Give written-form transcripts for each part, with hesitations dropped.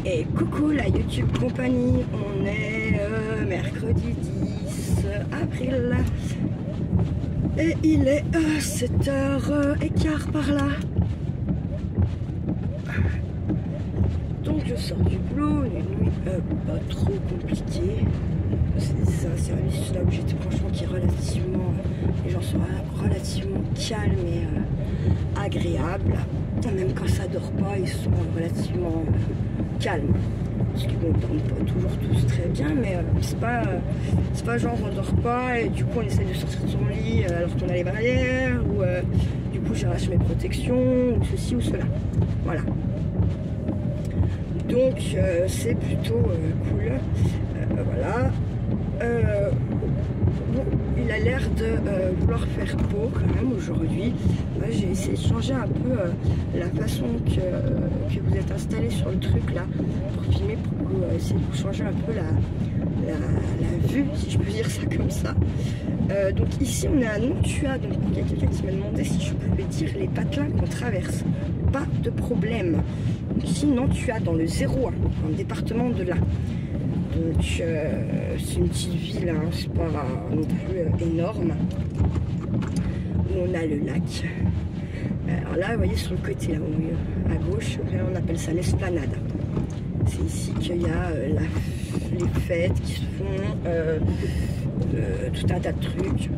Et coucou la YouTube compagnie, on est mercredi 10 avril et il est 7h15 par là. Donc je sors du boulot, une nuit pas trop compliquée. C'est un service là où j'étais franchement qui est relativement, les gens sont relativement calmes et agréables. Même quand ça dort pas, ils sont relativement calmes. Parce qu'ils ne dorment pas toujours tous très bien, mais c'est pas genre on dort pas et du coup on essaie de sortir de son lit alors qu'on a les barrières, ou du coup j'arrache mes protections, ou ceci ou cela. Voilà. Donc c'est plutôt cool. Voilà. Bon, il a l'air de vouloir faire beau quand même aujourd'hui. J'ai essayé de changer un peu la façon que vous êtes installé sur le truc là pour filmer, pour essayer de vous changer un peu la vue, si je peux dire ça comme ça. Donc ici on est à Nantua, donc il y a quelqu'un qui m'a demandé si je pouvais dire les patelins qu'on traverse. Pas de problème. Donc ici Nantua dans le 01, dans le département de l'Ain. Donc c'est une petite ville, hein, c'est pas non plus énorme, où on a le lac. Alors là, vous voyez sur le côté, là, à gauche, là, on appelle ça l'esplanade. C'est ici qu'il y a les fêtes qui se font, tout un tas de trucs.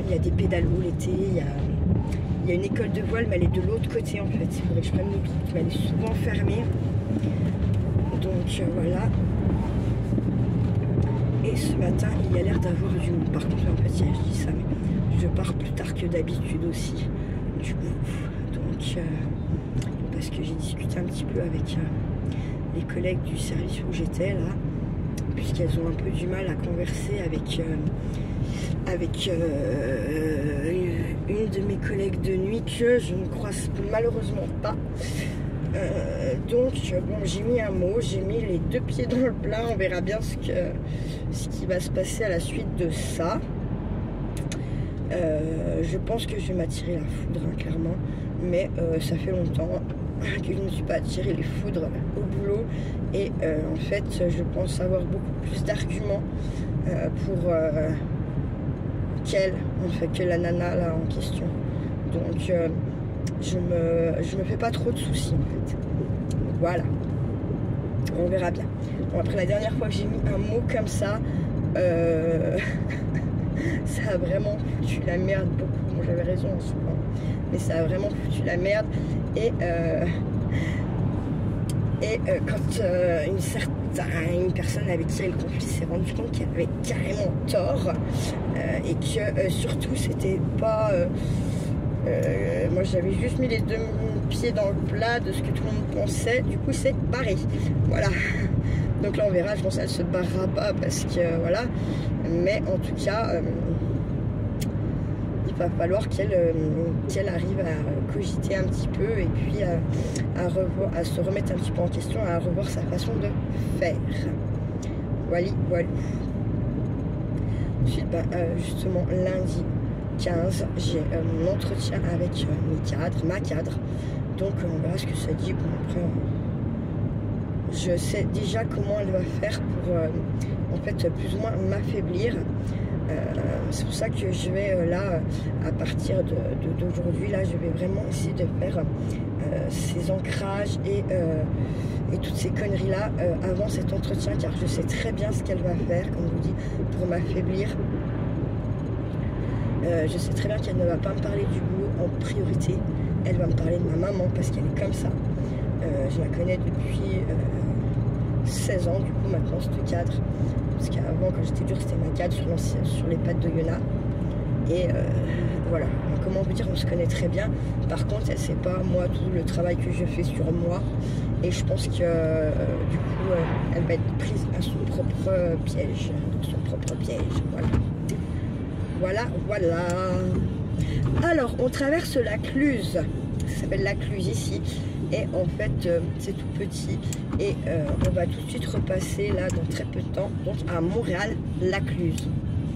Il y a des pédalos l'été, il y a une école de voile, mais elle est de l'autre côté en fait. Il faudrait que je prenne le truc, mais elle est souvent fermée. Donc voilà. Et ce matin, il y a l'air d'avoir du monde. Par contre, en fait, je dis ça, mais je pars plus tard que d'habitude aussi. Du coup, donc, parce que j'ai discuté un petit peu avec les collègues du service où j'étais là, puisqu'elles ont un peu du mal à converser avec une de mes collègues de nuit que je ne croise malheureusement pas. Donc bon, j'ai mis un mot, j'ai mis les deux pieds dans le plat, on verra bien ce qui va se passer à la suite de ça. Je pense que je vais m'attirer la foudre, hein, clairement, mais ça fait longtemps que je ne me suis pas attiré les foudres au boulot, et en fait je pense avoir beaucoup plus d'arguments pour qu'elle, en fait, que la nana là en question. Donc je me fais pas trop de soucis en fait. Donc, voilà, on verra bien. Bon, après la dernière fois que j'ai mis un mot comme ça, ça a vraiment foutu la merde beaucoup. Bon, j'avais raison en soi, mais ça a vraiment foutu la merde. Et quand une personne avec qui elle conflit s'est rendue compte qu'elle avait carrément tort, et que surtout c'était pas moi j'avais juste mis les deux pieds dans le plat de ce que tout le monde pensait, du coup c'est barré. Voilà. Donc là on verra, je pense qu'elle se barrera pas parce que voilà. Mais en tout cas, il va falloir qu'elle arrive à cogiter un petit peu et puis à se remettre un petit peu en question, à revoir sa façon de faire. Voilà, voilà. Ensuite, justement lundi 15, j'ai mon entretien avec ma cadre, donc on verra ce que ça dit. Bon, après je sais déjà comment elle va faire pour en fait plus ou moins m'affaiblir. C'est pour ça que je vais là, à partir d'aujourd'hui, là je vais vraiment essayer de faire ces ancrages et toutes ces conneries là avant cet entretien, car je sais très bien ce qu'elle va faire, comme je vous dis, pour m'affaiblir. Je sais très bien qu'elle ne va pas me parler du boulot en priorité. Elle va me parler de ma maman parce qu'elle est comme ça. Je la connais depuis 16 ans, du coup maintenant cette cadre. Parce qu'avant, quand j'étais dure, c'était ma cadre sur les pattes de Yona. Et voilà, comment vous dire, on se connaît très bien. Par contre, elle ne sait pas moi tout le travail que je fais sur moi. Et je pense que du coup, elle va être prise à son propre piège. Voilà. Voilà, voilà. Alors, on traverse la Cluse. Ça s'appelle la Cluse ici. Et en fait, c'est tout petit. Et on va tout de suite repasser là dans très peu de temps. Donc à Montréal-la-Cluse.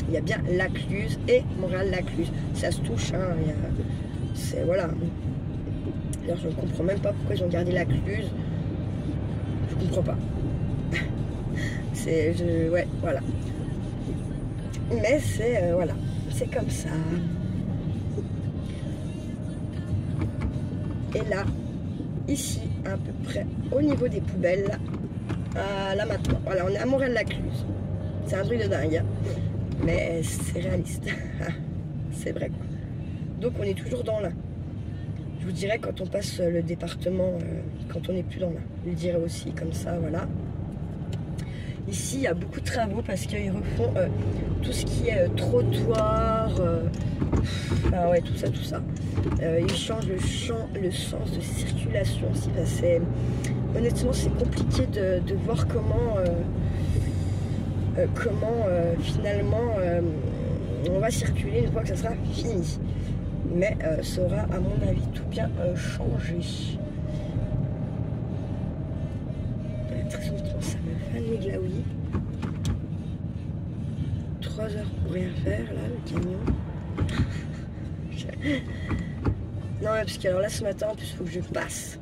Il y a bien la Cluse et Montréal-la-Cluse. Ça se touche, hein. C'est voilà. D'ailleurs, je ne comprends même pas pourquoi ils ont gardé la Cluse. comprends pas. Ouais, voilà. Mais c'est, voilà, c'est comme ça. Et là, ici, à peu près au niveau des poubelles, là maintenant, voilà, on est à Morel-la-Cluse. C'est un truc de dingue, mais c'est réaliste. C'est vrai, quoi. Donc on est toujours dans l'Ain. Je vous dirai quand on passe le département, quand on n'est plus dans l'Ain. Je le dirai aussi, comme ça, voilà. Ici, il y a beaucoup de travaux parce qu'ils refont tout ce qui est trottoir, enfin ouais, tout ça. Ils changent le sens de circulation aussi. Honnêtement, c'est compliqué de voir comment finalement on va circuler une fois que ça sera fini. Mais ça aura, à mon avis, tout bien changé. Très honnêtement, ça me fait un glaoui. 3 heures pour rien faire, là, le camion. Non, mais parce que alors là, ce matin, en plus, il faut que je passe.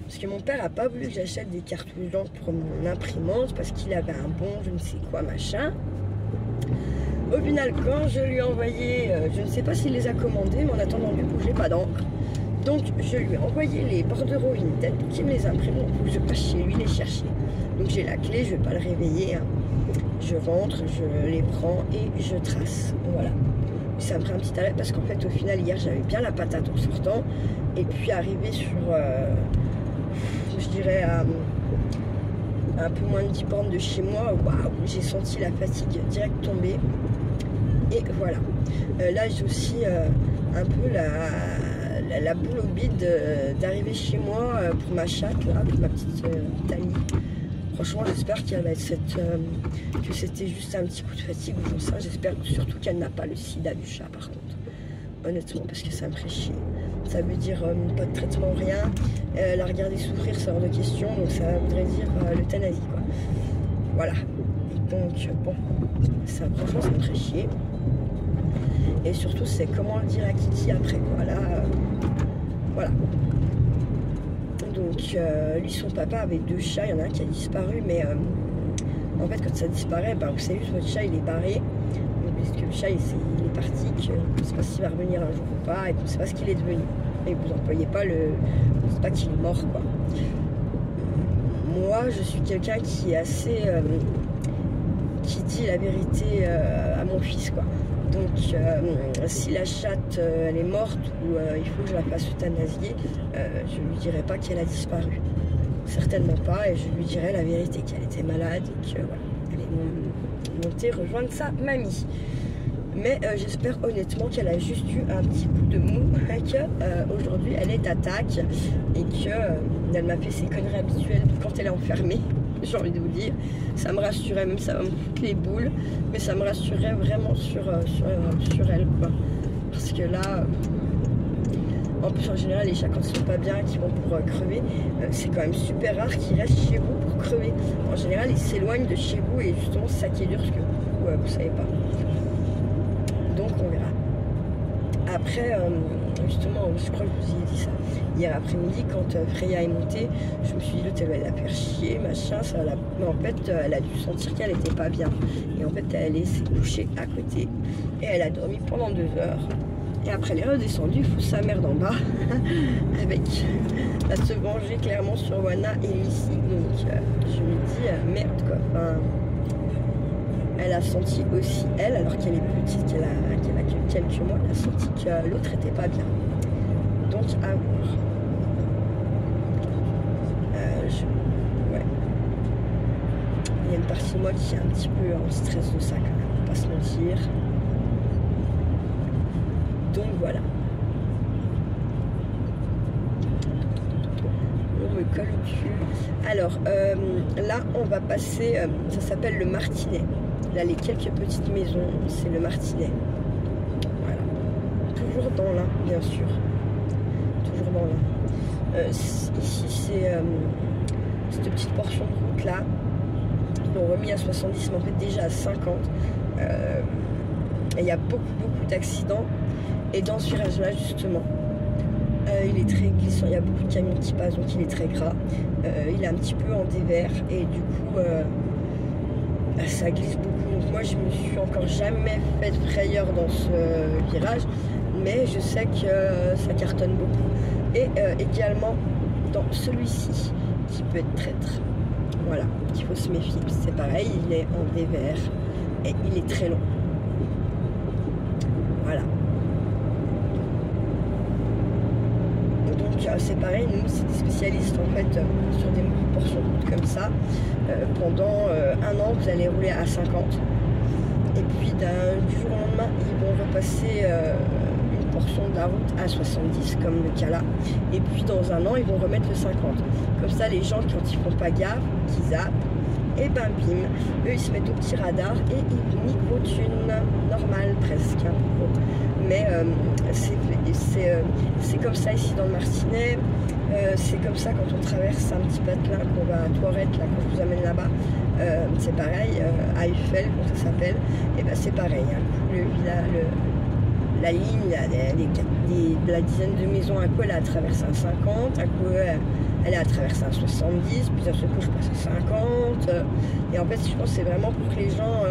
Parce que mon père a pas voulu que j'achète des cartouches d'encre pour mon imprimante, parce qu'il avait un bon, je ne sais quoi, machin. Au final, quand je lui ai envoyé, je ne sais pas s'il les a commandés, mais en attendant, du coup, j'ai pas d'encre. Donc, je lui ai envoyé les bordereaux Vinted pour qu'il me les imprime. Donc, faut que je passe chez lui les chercher. Donc, j'ai la clé, je vais pas le réveiller. Hein. Je rentre, je les prends et je trace. Voilà. Ça me prend un petit arrêt parce qu'en fait, au final, hier, j'avais bien la patate en sortant. Et puis, arrivé sur, je dirais, un peu moins de 10 bornes de chez moi, waouh, j'ai senti la fatigue direct tomber. Et voilà. Là, j'ai aussi un peu la boule au bide d'arriver chez moi pour ma chatte, là, pour ma petite Thalie. Franchement, j'espère qu'elle va être que c'était juste un petit coup de fatigue ou ça. J'espère surtout qu'elle n'a pas le sida du chat, par contre. Honnêtement, parce que ça me ferait chier. Ça veut dire pas de traitement, rien. La regarder souffrir, c'est hors de question. Donc ça voudrait dire l'euthanasie, quoi. Voilà. Donc, bon, ça, franchement, ça me ferait chier. Et surtout, c'est comment le dire à Kiki après, quoi. Là, voilà. Donc, lui, son papa avait 2 chats. Il y en a un qui a disparu, mais en fait, quand ça disparaît, bah, vous savez, votre chat, il est barré. Parce que le chat, il est parti, qu'on ne sait pas s'il va revenir un jour ou pas, et qu'on ne sait pas ce qu'il est devenu. Et vous n'employez pas on ne sait pas qu'il est mort, quoi. Moi, je suis quelqu'un qui est assez... qui dit la vérité à mon fils, quoi. Donc, si la chatte, elle est morte ou il faut que je la fasse euthanasier, je lui dirai pas qu'elle a disparu. Certainement pas, et je lui dirai la vérité, qu'elle était malade et que, voilà, elle est montée rejoindre sa mamie. Mais j'espère honnêtement qu'elle a juste eu un petit coup de mou, qu'aujourd'hui elle est d'attaque et qu'elle m'a fait ses conneries habituelles quand elle est enfermée. J'ai envie de vous dire, ça me rassurait, même ça va me foutre les boules, mais ça me rassurait vraiment sur elle, quoi. Parce que là, en plus en général, les chats quand ils sont pas bien, qui vont pour crever, c'est quand même super rare qu'ils restent chez vous pour crever. En général, ils s'éloignent de chez vous et justement, c'est ça qui est dur, parce que vous savez pas. Donc on verra. Après, justement, je crois que je vous ai dit ça hier après-midi, quand Freya est montée, je me suis dit, l'autre, elle va la faire chier, machin, ça la... Mais en fait, elle a dû sentir qu'elle était pas bien. Et en fait, elle s'est couchée à côté. Et elle a dormi pendant 2 heures. Et après, elle est redescendue, fout sa mère d'en bas, avec à se venger clairement sur Wana et Missy. Donc, je me dis, merde, quoi. Enfin, elle a senti aussi, elle, alors qu'elle est petite, qu'elle a que quelques mois, elle a senti que l'autre était pas bien. Donc, à voir. Ouais. Il y a une partie de moi qui est un petit peu en stress de ça, quand même, on va pas se mentir. Donc, voilà. On me colle au cul. Alors, là, on va passer, ça s'appelle le Martinet. Là, les quelques petites maisons, c'est le Martinet. Voilà. Toujours dans l'Ain, bien sûr. Toujours dans l'Ain. Ici, c'est cette petite portion de route là. Ils l'ont remis à 70, mais en fait déjà à 50. Et il y a beaucoup d'accidents. Et dans ce virage-là, justement, Il est très glissant, il y a beaucoup de camions qui passent, donc il est très gras. Il est un petit peu en dévers et du coup ça glisse beaucoup. Donc moi je me suis encore jamais fait de frayeur dans ce virage, mais je sais que ça cartonne beaucoup. Et également dans celui-ci qui peut être traître. Voilà, il faut se méfier. C'est pareil, il est en dévers et il est très long. Voilà. Donc c'est pareil, nous c'est des spécialistes en fait sur des portions comme ça. Pendant un an, vous allez rouler à 50. Et puis du jour au lendemain, ils vont repasser une portion de la route à 70, comme le cas là. Et puis dans un an, ils vont remettre le 50. Comme ça, les gens, quand ils font pas gaffe, qui zappent, et ben bim, eux ils se mettent au petit radar et ils niquent vos thunes, normal presque. Mais c'est comme ça ici dans le Martinez. C'est comme ça quand on traverse un petit patelin, qu'on va à Tourette, là, quand je vous amène là-bas. C'est pareil, à Eiffel, comme ça s'appelle. Et ben c'est pareil. Hein. La ligne, la dizaine de maisons, un coup elle a traversé un 50, un coup elle a traversé un 70, puis d'un seul coup je passe à 50. Et en fait, je pense que c'est vraiment pour que les gens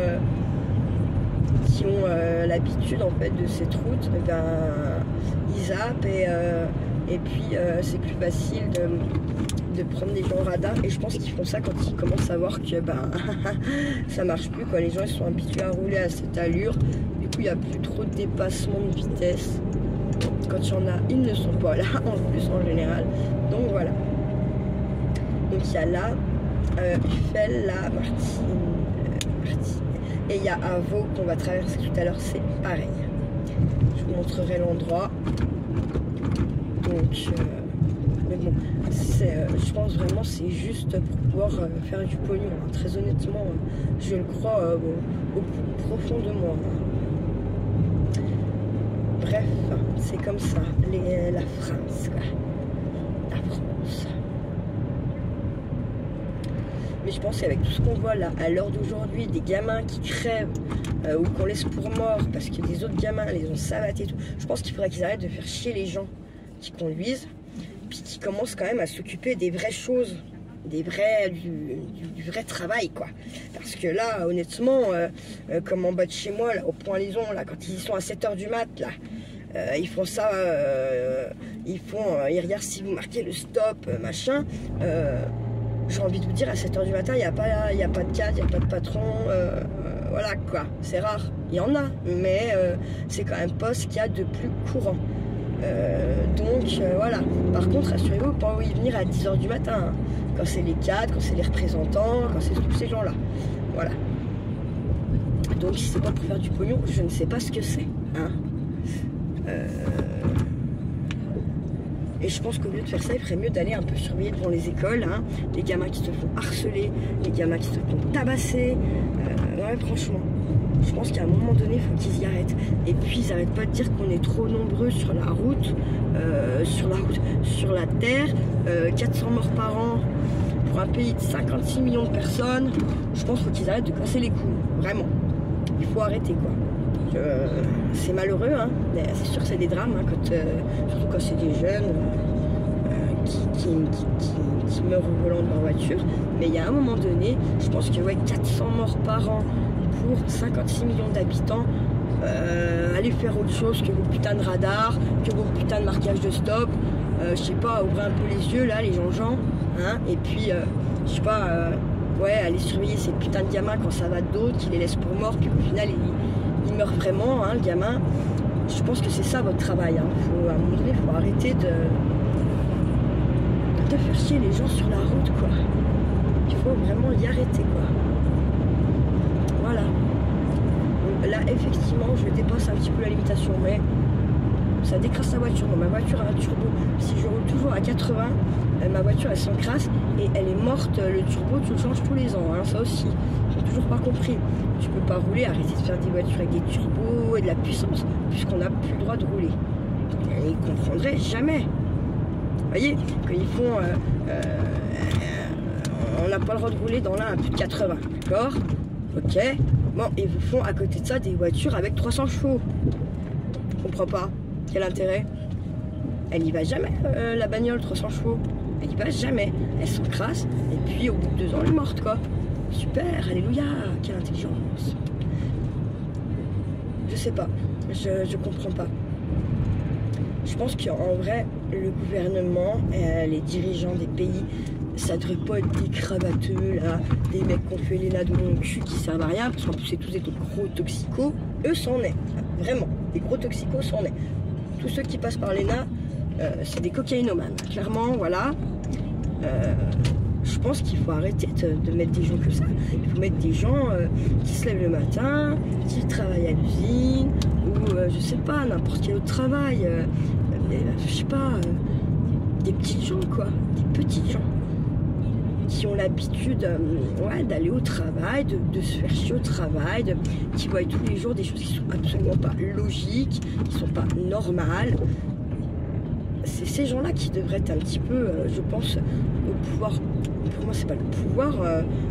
qui ont l'habitude en fait de cette route, ben, ils zappent et puis c'est plus facile de prendre les gens au radar. Et je pense qu'ils font ça quand ils commencent à voir que ben, ça marche plus, quoi. Les gens ils sont habitués à rouler à cette allure. Du coup, il n'y a plus trop de dépassement de vitesse. Quand il y en a, ils ne sont pas là, en plus en général. Donc voilà. Donc il y a là, Eiffel, là, Martine. Et il y a Avaux qu'on va traverser tout à l'heure, c'est pareil. Je vous montrerai l'endroit. Donc, mais bon, je pense vraiment c'est juste pour pouvoir faire du pognon. Hein. Très honnêtement, je le crois au plus profond de moi. Bref, c'est comme ça, la France, quoi. La France. Mais je pense qu'avec tout ce qu'on voit là, à l'heure d'aujourd'hui, des gamins qui crèvent ou qu'on laisse pour morts parce que des autres gamins les ont savatés et tout, je pense qu'il faudrait qu'ils arrêtent de faire chier les gens qui conduisent, puis qui commencent quand même à s'occuper des vraies choses, du vrai travail, quoi. Parce que là, honnêtement, comme en bas de chez moi, là, au Point Lison, là, quand ils sont à 7 h du mat, là, ils font ça, ils regardent si vous marquez le stop, machin. J'ai envie de vous dire, à 7 h du matin, il n'y a pas de cadre, il n'y a pas de patron, voilà, quoi. C'est rare, il y en a, mais c'est quand même pas ce qu'il y a de plus courant. Donc voilà. Par contre, rassurez-vous, pas y venir à 10 h du matin, hein. Quand c'est les cadres, quand c'est les représentants, quand c'est tous ces gens-là. Voilà. Donc si c'est pas pour faire du pognon, je ne sais pas ce que c'est. Hein. Et je pense qu'au lieu de faire ça, il ferait mieux d'aller un peu surveiller devant les écoles, hein. Les gamins qui se font harceler, les gamins qui se font tabasser. Ouais, franchement. Je pense qu'à un moment donné, il faut qu'ils y arrêtent. Et puis, ils n'arrêtent pas de dire qu'on est trop nombreux sur la route, sur la terre. 400 morts par an pour un pays de 56 millions de personnes. Je pense qu'il faut qu'ils arrêtent de casser les couilles. Vraiment. Il faut arrêter, quoi. C'est malheureux, hein. C'est sûr que c'est des drames, hein, surtout quand c'est des jeunes qui meurent au volant de leur voiture. Mais il y a un moment donné, je pense que ouais, 400 morts par an pour 56 millions d'habitants, allez faire autre chose que vos putains de radars, que vos putains de marquages de stop. Je sais pas, ouvrez un peu les yeux là, les gens, hein, et puis je sais pas, ouais, allez surveiller ces putains de gamins quand ça va d'autres, qui les laissent pour morts, puis au final ils meurent vraiment, hein, le gamin. Je pense que c'est ça votre travail, hein. À un moment donné, il faut arrêter de faire chier les gens sur la route, quoi. Il faut vraiment y arrêter, quoi. Voilà. Donc là, effectivement, je dépasse un petit peu la limitation, mais ça décrasse la voiture. Bon, ma voiture a un turbo. Si je roule toujours à 80, ma voiture elle s'encrasse et elle est morte. Le turbo, tu le changes tous les ans, hein, ça aussi. J'ai toujours pas compris. Tu peux pas rouler, arrêter de faire des voitures avec des turbos et de la puissance, puisqu'on n'a plus le droit de rouler. Et ils comprendraient jamais. Vous voyez, quand ils font... on n'a pas le droit de rouler dans l'un à plus de 80, d'accord? Ok. Bon, ils vous font à côté de ça des voitures avec 300 chevaux. Je comprends pas. Quel intérêt? elle y va jamais, la bagnole 300 chevaux. Elle y va jamais. Elle s'encrasse, et puis au bout de 2 ans, elle est morte, quoi. Super, alléluia, quelle intelligence. Je sais pas, je comprends pas. Je pense qu'en vrai, le gouvernement, les dirigeants des pays, ça devrait pas être des cravateux, là, des mecs qui ont fait les nados dans le cul qui servent à rien, parce qu'en plus c'est tous des gros toxicos. Eux, c'en est, vraiment, des gros toxicos, c'en est. Tous ceux qui passent par l'ENA, c'est des cocaïnomanes, clairement, voilà. Je pense qu'il faut arrêter de mettre des gens que ça. Il faut mettre des gens qui se lèvent le matin, qui travaillent à l'usine, ou je sais pas, n'importe quel autre travail. Je sais pas, des petites gens, quoi. Des petites gens qui ont l'habitude ouais, d'aller au travail, de se faire chier au travail, qui voient tous les jours des choses qui sont absolument pas logiques, qui sont pas normales. C'est ces gens-là qui devraient être un petit peu, je pense, au pouvoir. Pour moi, c'est pas le pouvoir,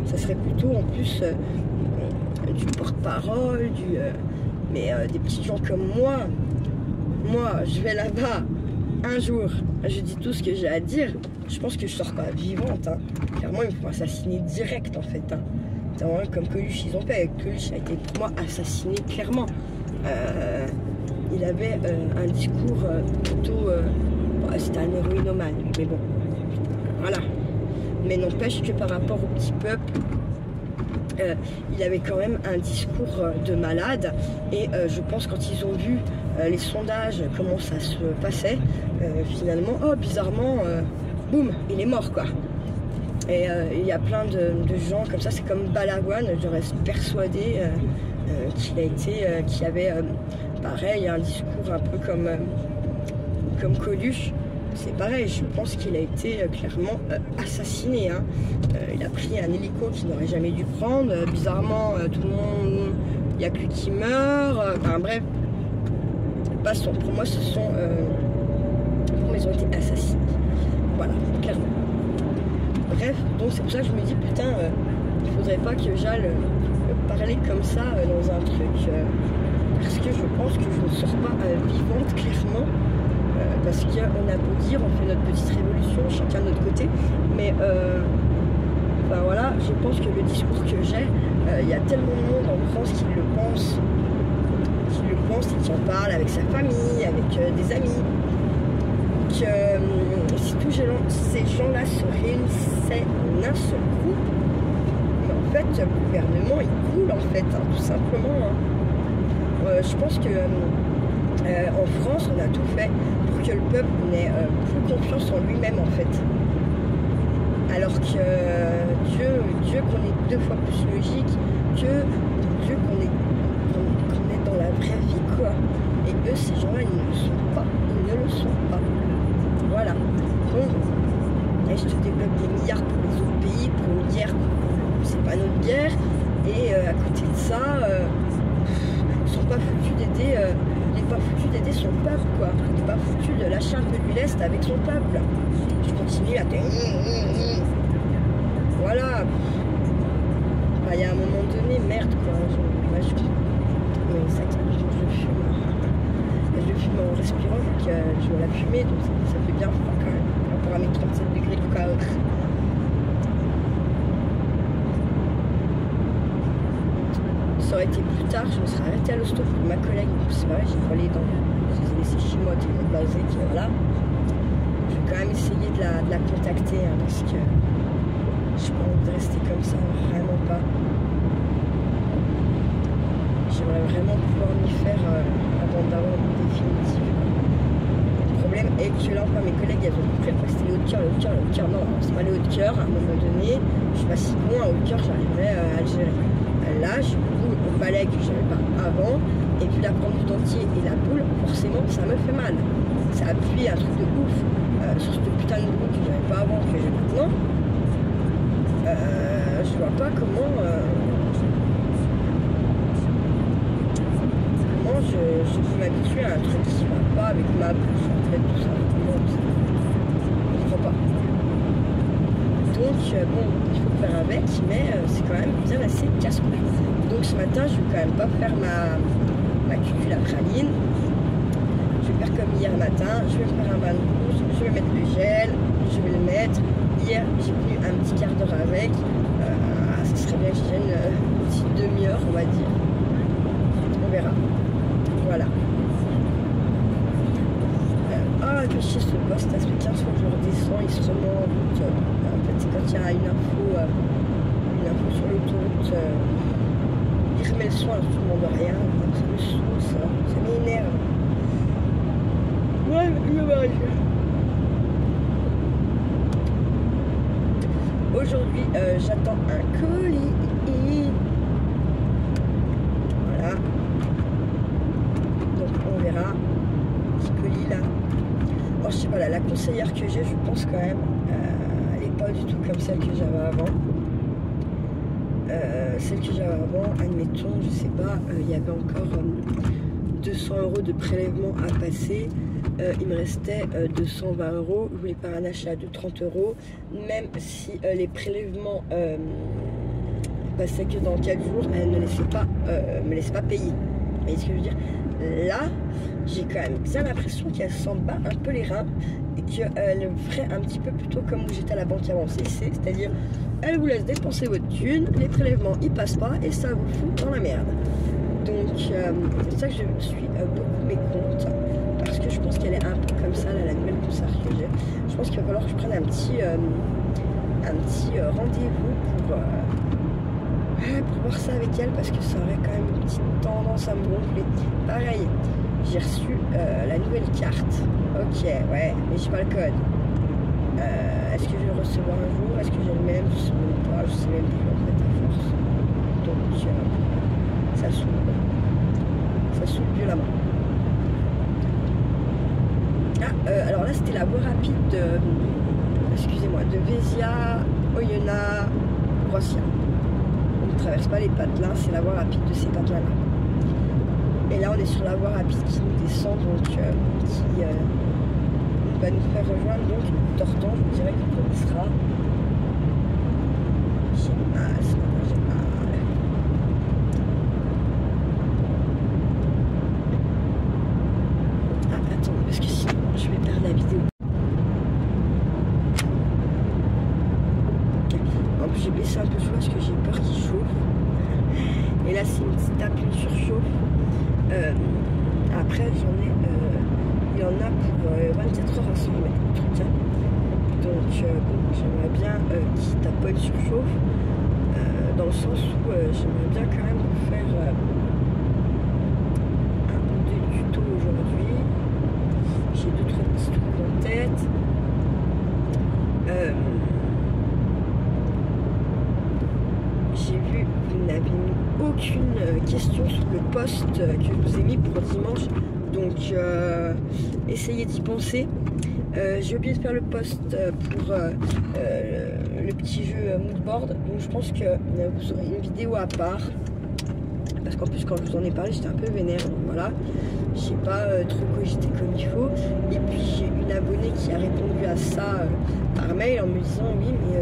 ça serait plutôt en plus du porte-parole, mais des petits gens comme moi. Moi, je vais là-bas un jour, je dis tout ce que j'ai à dire. Je pense que je sors pas vivante. Hein. Clairement, ils me font assassiner direct en fait. Hein. C'est vraiment comme Coluche, ils ont fait. Coluche a été pour moi assassiné clairement. Il avait un discours plutôt. C'était un héroïnomane, mais bon. Voilà. Mais n'empêche que par rapport au petit peuple, il avait quand même un discours de malade. Et je pense quand ils ont vu les sondages, comment ça se passait, finalement, oh bizarrement, boum, il est mort quoi. Et il y a plein de gens comme ça, c'est comme Balavoine, je reste persuadée qu'il avait pareil, un discours un peu comme Coluche. C'est pareil, je pense qu'il a été clairement assassiné. Hein. Il a pris un hélico qu'il n'aurait jamais dû prendre. Bizarrement, tout le monde, il n'y a que lui qui meurt. Enfin bref, passons. Pour moi, ce sont... pour moi, ils ont été assassinés. Voilà, clairement. Bref, donc c'est pour ça que je me dis, putain, il faudrait pas que j'aille parler comme ça dans un truc... parce que je pense que je ne sors pas vivante, clairement. Parce qu'on a beau dire, on fait notre petite révolution, chacun de notre côté, mais ben voilà, je pense que le discours que j'ai, il y a tellement de monde en France qui le pense et qui en parle avec sa famille, avec des amis, que si tous ces gens-là se réunissaient en un seul groupe, mais en fait, le gouvernement, il coule en fait, hein, tout simplement. Hein. Je pense que en France, on a tout fait pour que le peuple n'ait plus confiance en lui-même, en fait. Alors que Dieu qu'on est 2 fois plus logique, que Dieu qu'on est dans la vraie vie, quoi. Et eux, ces gens-là, ils ne le sont pas. Ils ne le sont pas. Voilà. Donc, je te développe des milliards pour les autres pays, pour une guerre, c'est pas notre guerre. Et à côté de ça, ils sont pas foutus d'aider... il n'est pas foutu d'aider son peuple, quoi. Il n'est pas foutu de lâcher un peu du lest avec son peuple. Je continue à... Voilà. Il y a un moment donné, merde, quoi. Mais ça, je fume en respirant, vu que je vois la fumée, donc ça fait bien froid quand même. Par rapport à mes 37 degrés de chaos. Ça aurait été plus tard, je me serais arrêtée à l'hosto pour ma collègue. C'est vrai, j'ai volé dans. Je les ai laissés chez moi, tout le monde basé, voilà. Je vais quand même essayer de la contacter, hein, parce que je n'ai pas envie de rester comme ça, vraiment pas. J'aimerais vraiment pouvoir m'y faire avant d'avoir une définitive. Le problème est que là, enfin, mes collègues, elles ont compris que c'était les hauts de cœur, non, c'est pas les hauts de cœur. À un moment donné, je suis pas si bon, à haut de cœur, j'arriverai à le gérer. Là, je suis au balai que je n'avais pas avant, et puis la prendre du dentier et la boule, forcément, ça me fait mal. Ça appuie un truc de ouf sur cette putain de boule que j'avais pas avant, que j'ai maintenant. Je vois pas comment je peux m'habituer à un truc qui va pas avec ma bouche, en fait, tout ça. Je crois pas. Donc, bon, il faut faire avec, mais c'est quand même bien assez casse-couille. Donc ce matin, je vais quand même pas faire ma cucul à praline. Je je vais faire comme hier matin, je vais me faire un bain de douche, je vais mettre le gel, je vais le mettre. Hier, j'ai pris un petit quart d'heure avec. Ça serait bien que je gêne une petite demi-heure, on va dire. On verra. Voilà. Ah, que chier ce poste, ça fait 15 fois que je redescends, il se remet en route. En fait, c'est quand il y a une info sur l'autoroute, il remet le son alors que tout le monde rien. Ça me saoule, ça m'énerve. Ouais, je vais. Aujourd'hui, j'attends un colis. Voilà. Donc, on verra. Petit colis là. Alors, je sais pas, là, la conseillère que j'ai, je pense quand même, elle n'est pas du tout comme celle que j'avais avant. Celle que j'avais avant, admettons, je sais pas, il y avait encore 200 € de prélèvement à passer. Il me restait 220 €. Je voulais faire un achat de 30 €. Même si les prélèvements passaient que dans 4 jours, elle ne me laissait pas payer. Vous voyez ce que je veux dire? Là, j'ai quand même bien l'impression qu'elle s'en bat un peu les reins et qu'elle ferait un petit peu plutôt comme où j'étais à la banque avancée, c'est-à-dire elle vous laisse dépenser votre thune, les prélèvements ils passent pas et ça vous fout dans la merde. Donc c'est ça que je suis beaucoup mécontente parce que je pense qu'elle est un peu comme ça là, la nouvelle conseillère que j'ai. Je pense qu'il va falloir que je prenne un petit rendez-vous pour voir ça avec elle parce que ça aurait quand même une petite tendance à me gonfler. Pareil, j'ai reçu la nouvelle carte. Ok, ouais, mais j'ai pas le code. Est-ce que je vais le recevoir un jour? Est-ce que j'ai le même? Je sais même pas, je sais même plus en fait à force. Donc ça saoule. Ça saoule violemment. Alors là c'était la voie rapide de excusez-moi, de Vézia, Oyonnax, Roissy. On ne traverse pas les patelins, c'est la voie rapide de ces patelins là. Et là on est sur la voie rapide qui nous descend, donc qui va nous faire rejoindre donc Tortan, je vous dirais qu'on y sera. J'ai mal, j'ai mal. Ah attendez, parce que sinon je vais perdre la vidéo. En plus j'ai baissé un peu chaud parce que j'ai peur qu'il chauffe. Et là c'est une petite tape, une surchauffe. Après il y en a pour 24 heures à se mettre le truc. Donc bon, j'aimerais bien qu'il tapote surchauffe dans le sens où j'aimerais bien quand même vous faire un peu de tuto aujourd'hui. J'ai 2-3 petits trucs en tête. J'ai vu que vous n'avez mis aucune question sur le post que je vous ai mis pour dimanche. Donc essayez d'y penser. J'ai oublié de faire le post pour le petit jeu moodboard. Donc je pense que vous aurez une vidéo à part. Parce qu'en plus quand je vous en ai parlé j'étais un peu vénère. Donc voilà. J'ai pas trop cogité comme il faut. Et puis j'ai une abonnée qui a répondu à ça par mail en me disant oui mais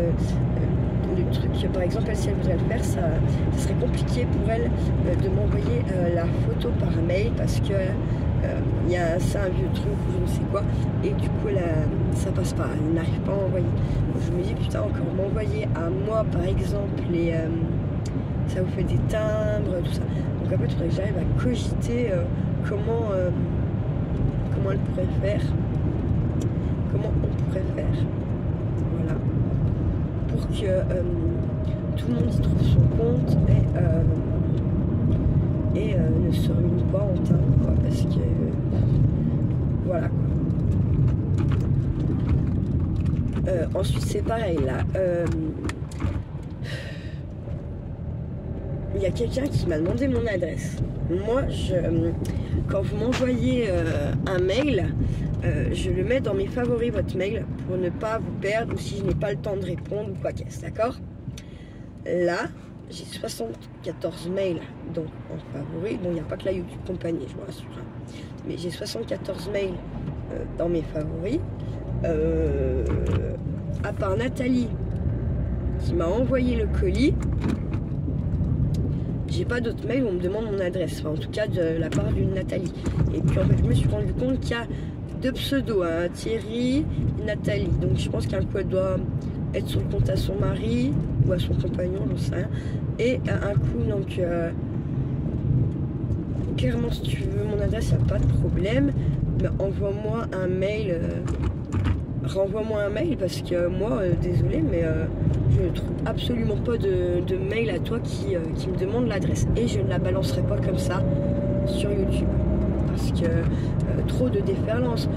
le truc par exemple elle, si elle voudrait le faire ça serait compliqué pour elle de m'envoyer la photo par mail parce que c'est un vieux truc ou je ne sais quoi et du coup là ça passe pas, elle n'arrive pas à envoyer. Donc, je me dis putain encore m'envoyer à moi par exemple les ça vous fait des timbres tout ça. Donc en fait il faudrait que j'arrive à cogiter comment elle pourrait faire, comment on pourrait faire, voilà, pour que tout le monde y trouve son compte et ne se ruine pas en timbre quoi, parce que voilà quoi. Ensuite c'est pareil là, il y a quelqu'un qui m'a demandé mon adresse. Moi quand vous m'envoyez un mail, je le mets dans mes favoris votre mail pour ne pas vous perdre ou si je n'ai pas le temps de répondre ou quoi qu'est-ce, d'accord? Là j'ai 74 mails donc en favoris, donc il n'y a pas que la YouTube compagnie, je vous rassure, hein. Mais j'ai 74 mails dans mes favoris, à part Nathalie qui m'a envoyé le colis. j'ai pas d'autres mails où on me demande mon adresse, enfin, en tout cas de la part d'une Nathalie. Et puis en fait je me suis rendu compte qu'il y a 2 pseudos, hein, Thierry et Nathalie. Donc je pense qu'un coup elle doit être sur le compte à son mari ou à son compagnon, j'en sais rien. Et un coup donc clairement si tu veux mon adresse, il n'y a pas de problème. Mais envoie-moi un mail, renvoie-moi un mail parce que moi, désolé, mais je ne trouve absolument pas de mail à toi qui me demande l'adresse. Et je ne la balancerai pas comme ça sur YouTube. Parce que trop de déferlance.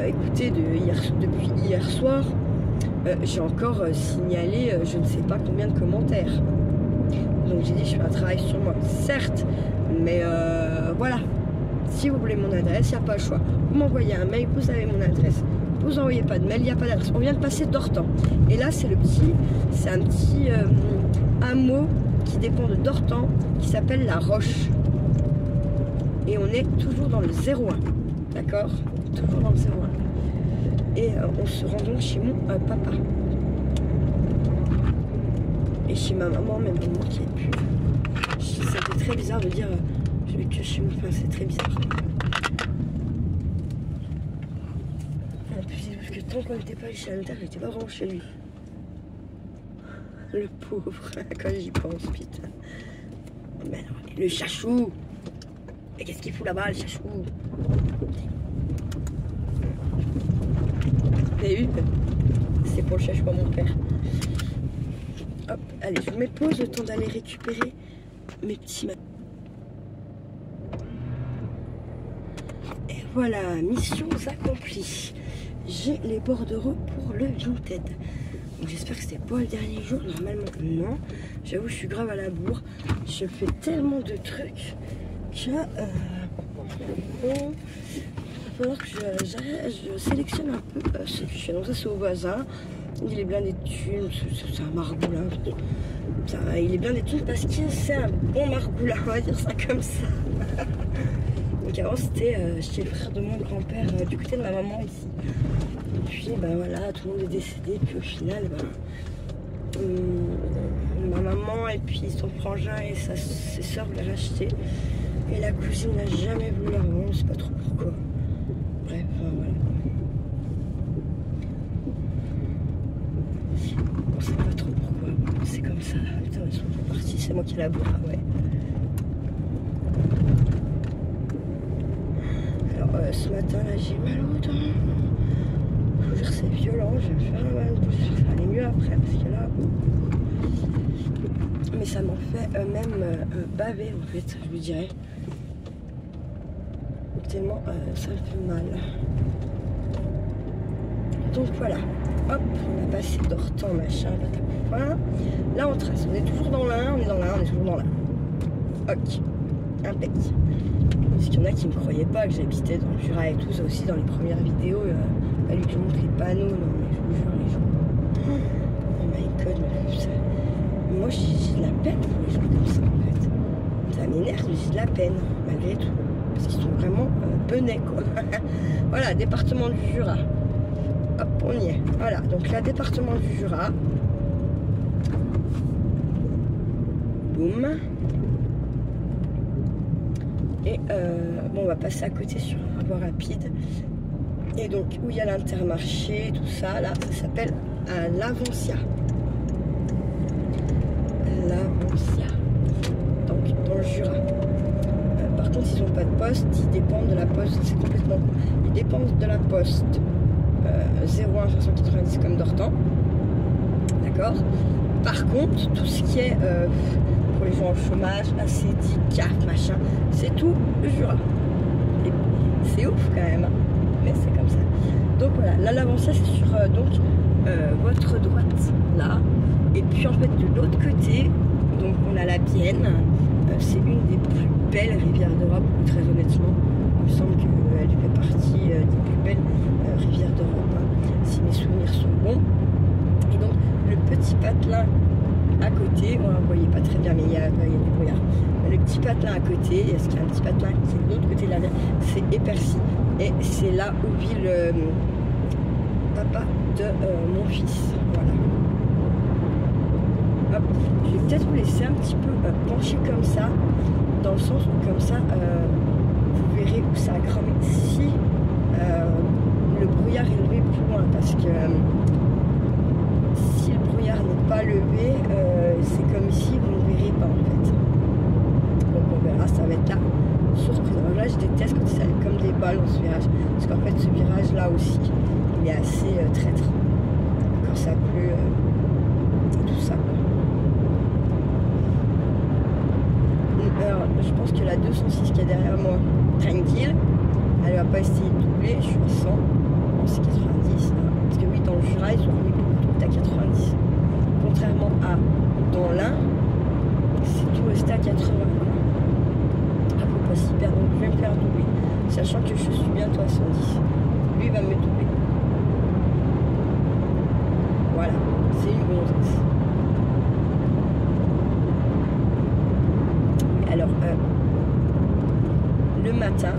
Écoutez, depuis hier soir, j'ai encore signalé je ne sais pas combien de commentaires. Donc j'ai dit je fais un travail sur moi, certes, mais voilà. Si vous voulez mon adresse, il n'y a pas le choix. Vous m'envoyez un mail, vous avez mon adresse. Vous n'envoyez pas de mail, il n'y a pas d'adresse. On vient de passer d'Ortan. Et là, c'est un petit hameau qui dépend de Dortan, qui s'appelle La Roche. Et on est toujours dans le 01. D'accord? Toujours dans le 01. Et on se rend donc chez mon papa. Et chez ma maman, même pour moi qui est plus. C'était très bizarre de dire je vais que chez mon papa, c'est très bizarre. En plus, parce que tant qu'on n'était pas chez la notaire, j'étais pas vraiment chez lui. Le pauvre, quand j'y pense, putain. Mais non, le chachou. Mais qu'est-ce qu'il fout là-bas, le chachou? Vous avez vu? C'est pour le chachou à mon père. Hop, allez, je vous mets pause le temps d'aller récupérer mes petits... Et voilà, mission accomplie. J'ai les bordereaux pour le Vinted. Donc j'espère que c'était pas le dernier jour. Normalement, non. J'avoue, je suis grave à la bourre. Je fais tellement de trucs que... il va falloir que je sélectionne un peu ce que je fais. Donc ça, c'est au voisin. Il est blindé de thunes. C'est un margoulin. Il est blindé de thunes parce que c'est un bon margoulin. On va dire ça comme ça. Donc avant, c'était chez le frère de mon grand-père, du côté de ma maman ici. Et puis, ben voilà, tout le monde est décédé. Puis au final, ma maman et puis son frangin et ses soeurs voulaient racheter. Et la cousine n'a jamais voulu la revendre, je sais pas trop pourquoi. Bref, voilà. On sait pas trop pourquoi, c'est comme ça. Putain, ils sont partis, c'est moi qui la bourre, ouais. Alors, ce matin, là, j'ai mal au dos. Je vous jure, c'est violent, je vais me faire mal au dos. J'espère que ça va aller mieux après, parce que là... Mais ça m'en fait même baver, en fait, je vous dirais. Tellement ça me fait mal. Donc voilà, hop, on a passé d'Ortan, machin, patapouin. Là on trace, on est toujours dans l'Ain, on est toujours dans l'Ain. Ok, impec. Parce qu'il y en a qui ne me croyaient pas que j'habitais dans le Jura et tout, ça aussi dans les premières vidéos, pas lui que je montre les panneaux, non mais je vous jure les gens. Oh my god, mais moi j'ai de la peine pour les gens comme ça en fait. Ça m'énerve, j'ai de la peine, malgré tout. Parce qu'ils sont vraiment benets quoi. Voilà, département du Jura. Hop, on y est. Voilà, donc là, département du Jura. Boum. Et bon, on va passer à côté sur un voie rapide. Et donc, où il y a l'Intermarché, tout ça, là, ça s'appelle l'Avancia. L'Avancia. Donc, dans le Jura. Par contre, ils n'ont pas de poste, ils dépendent de la poste, c'est complètement cool. Ils dépendent de la poste 01 590 comme Dortan. D'accord. Par contre, tout ce qui est pour les gens au chômage, ACD, CAF, machin, c'est tout le Jura. C'est ouf quand même, hein. Mais c'est comme ça. Donc voilà, là l'Avancia c'est sur votre droite, là. Et puis en fait de l'autre côté, donc on a la Bienne. C'est une des plus belles rivières d'Europe, très honnêtement. Il me semble qu'elle fait partie des plus belles rivières d'Europe, hein, si mes souvenirs sont bons. Et donc, le petit patelin à côté, on ne voyait pas très bien, mais il y a du brouillard. Le petit patelin à côté, est-ce qu'il y a un petit patelin qui est de l'autre côté de la rivière? C'est Épercy. Et c'est là où vit le papa de mon fils. Voilà. Hop, je vais peut-être vous laisser un petit peu pencher comme ça, dans le sens où comme ça, vous verrez où ça a cramé. Si le brouillard est levé plus loin, parce que si le brouillard n'est pas levé, c'est comme ici, vous ne verrez pas en fait. Donc on verra, ça va être là. Surprise. Alors là, je déteste quand ça allait comme des balles dans ce virage, parce qu'en fait, ce virage là aussi, il est assez traître. Quand ça pleut, tout ça. Alors, je pense que la 206 qui est derrière moi, tranquille, elle va pas essayer de doubler. Je suis à 100, c'est 90. Hein. Parce que oui, dans le Jura, ils ont remis beaucoup de routes à 90. Contrairement à dans l'Ain, c'est tout resté à 80. Ah, faut pas s'y perdre, donc je vais me faire doubler. Sachant que je suis bientôt à 110. Lui, il va me doubler. Voilà, c'est une gonzesse. Alors, le matin,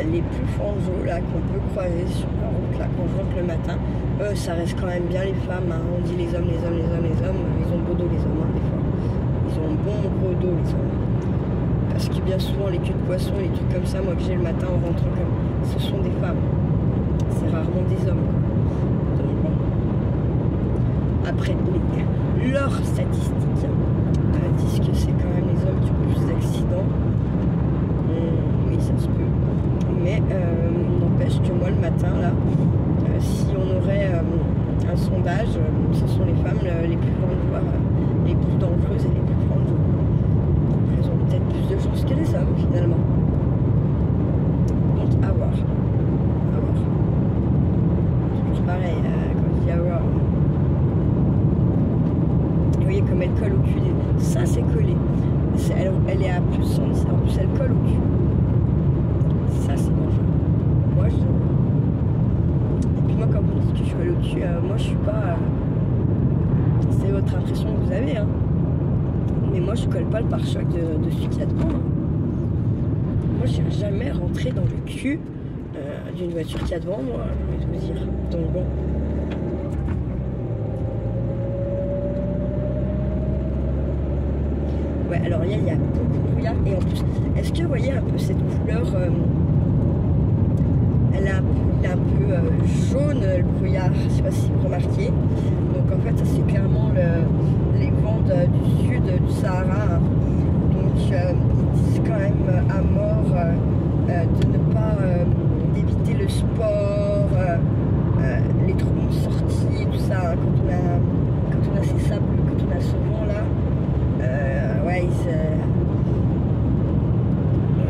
les plus fangeaux là qu'on peut croiser sur la route là quand je rentre le matin, ça reste quand même bien les femmes. Hein. On dit les hommes, ils ont beau dos les hommes hein, des fois. Ils ont un bon gros dos les hommes. Parce que bien souvent les queues de poisson, les trucs comme ça, moi que j'ai le matin en rentrant comme ce sont des femmes. C'est rarement des hommes. Donc, bon. Après leurs statistiques disent que c'est quand même les hommes qui ont plus d'accidents. Oui, ça se peut. Mais n'empêche que moi le matin là, si on aurait un sondage, ce sont les femmes les plus dangereuses, les plus dangereuses et les plus dangereuses. Elles ont peut-être plus de chances que les hommes finalement. Donc à voir. À voir. Toujours pareil, quand je dis à voir. Vous voyez comme elle colle au cul. Ça c'est collé. Elle est à plus 110, en plus elle colle au cul. Ça c'est dangereux. Moi je... Et puis moi quand vous me dites que je colle au cul, moi je suis pas... C'est votre impression que vous avez, hein. Mais moi je colle pas le pare-choc de celui qui a devant. Hein. Moi je n'ai jamais rentré dans le cul d'une voiture qui a devant moi, je vais vous dire. Donc bon. Ouais, alors il y a beaucoup de brouillard et en plus, est-ce que vous voyez un peu cette couleur il est un peu jaune le brouillard, je sais pas si vous remarquez. Donc en fait ça c'est clairement les vents du sud du Sahara. Hein. Donc ils disent quand même à mort de ne pas d'éviter le sport, les trous sortis, tout ça. Hein. Quand on a ces sables, quand on a ce vent là. Ouais,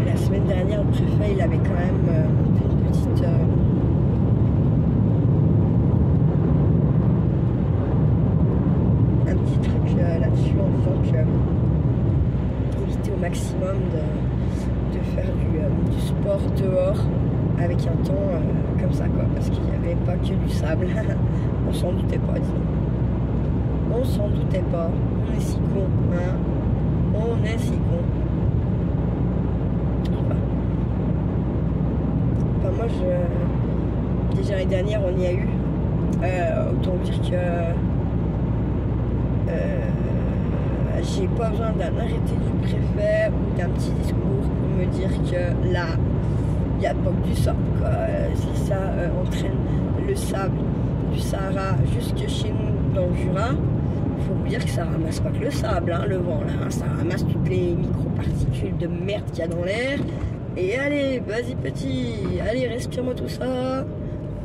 la semaine dernière, le préfet, il avait quand même fait une petite... un petit truc là-dessus en disant que éviter au maximum de faire du sport dehors avec un temps comme ça, quoi, parce qu'il n'y avait pas que du sable. On s'en doutait pas, disons. On s'en doutait pas. On est si con, hein. On est si con. Enfin moi déjà l'année dernière on y a eu. Autant dire que j'ai pas besoin d'un arrêté du préfet ou d'un petit discours pour me dire que là il n'y a pas que du sable. Si ça entraîne le sable du Sahara jusque chez nous dans le Jura, faut vous dire que ça ramasse pas que le sable, hein, le vent là, hein, ça ramasse toutes les micro-particules de merde qu'il y a dans l'air. Et allez, vas-y petit, allez respire-moi tout ça,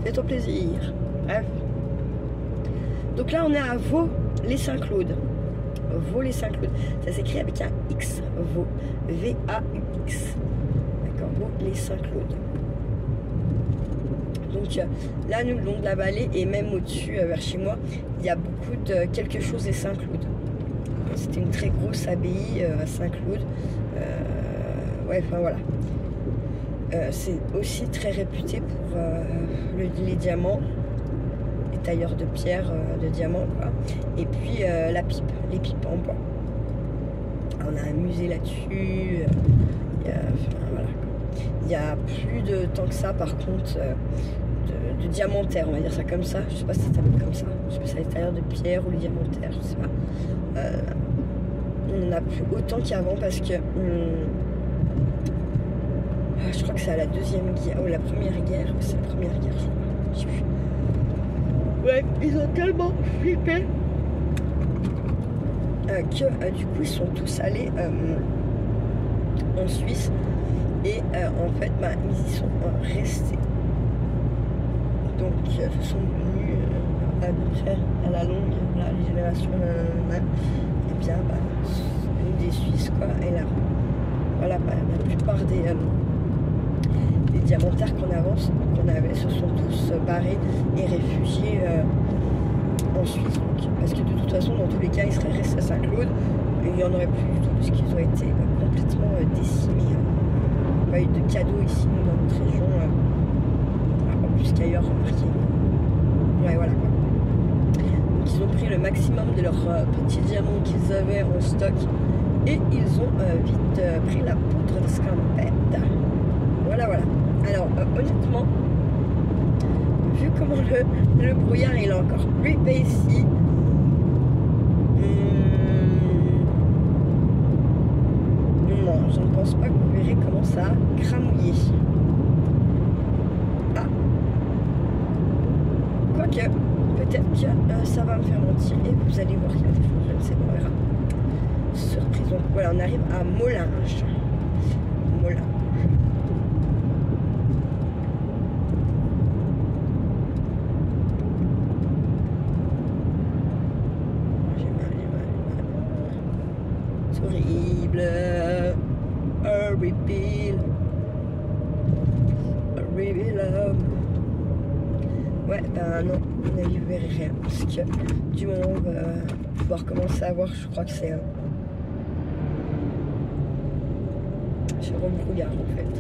fais-toi plaisir. Bref. Donc là on est à Vaux-les-Saint-Claude. Vaux-les-Saint-Claude. Ça s'écrit avec un X, Vaux, V-A-U-X. D'accord, Vaux-les-Saint-Claude. Donc là, nous, le long de la vallée et même au-dessus, vers chez moi, il y a beaucoup de quelque chose des Saint-Claude. C'était une très grosse abbaye à Saint-Claude. Ouais, enfin voilà. C'est aussi très réputé pour les diamants, les tailleurs de pierre, de diamants, quoi. Et puis la pipe, les pipes en bois. On a un musée là-dessus. Enfin, voilà. Il y a plus de temps que ça, par contre, de diamantaire, on va dire ça comme ça. Je sais pas si ça s'appelle comme ça. Je sais pas si c'est à l'intérieur de pierre ou le diamantaire, je sais pas. On n'en a plus autant qu'avant parce que je crois que c'est à la deuxième guerre ou la première guerre. C'est la première guerre, je crois. Je sais plus. Ouais, ils ont tellement flippé que du coup ils sont tous allés en Suisse et en fait ils y sont restés. Donc ils sont venus à peu près à la longue, là, les générations et bien des Suisses quoi. Et là voilà, la plupart des diamantaires qu'on avait se sont tous barrés et réfugiés en Suisse. Donc, parce que de toute façon, dans tous les cas, ils seraient restés à Saint-Claude et il n'y en aurait plus du tout parce qu'ils ont été complètement décimés. Il n'y a pas eu de cadeaux ici dans notre région, pas plus qu'ailleurs, remarquez. Ouais, voilà quoi. Donc ils ont pris le maximum de leurs petits diamants qu'ils avaient en stock et ils ont vite pris la poudre de scampette. Voilà, voilà. Alors, honnêtement, vu comment le brouillard il est encore plus épais ici, non, je ne pense pas que vous verrez comment ça a cramouillé. Ah, quoique, peut-être que ça va me faire mentir et vous allez voir qu'il y a des choses, je ne sais pas, on verra. Surprise, donc voilà, on arrive à Molinge. Molinge. Horrible, horrible. Ouais, ben non, on a vu rien. Parce que du moment où on va pouvoir commencer à voir, je crois que c'est rebrouillard en fait.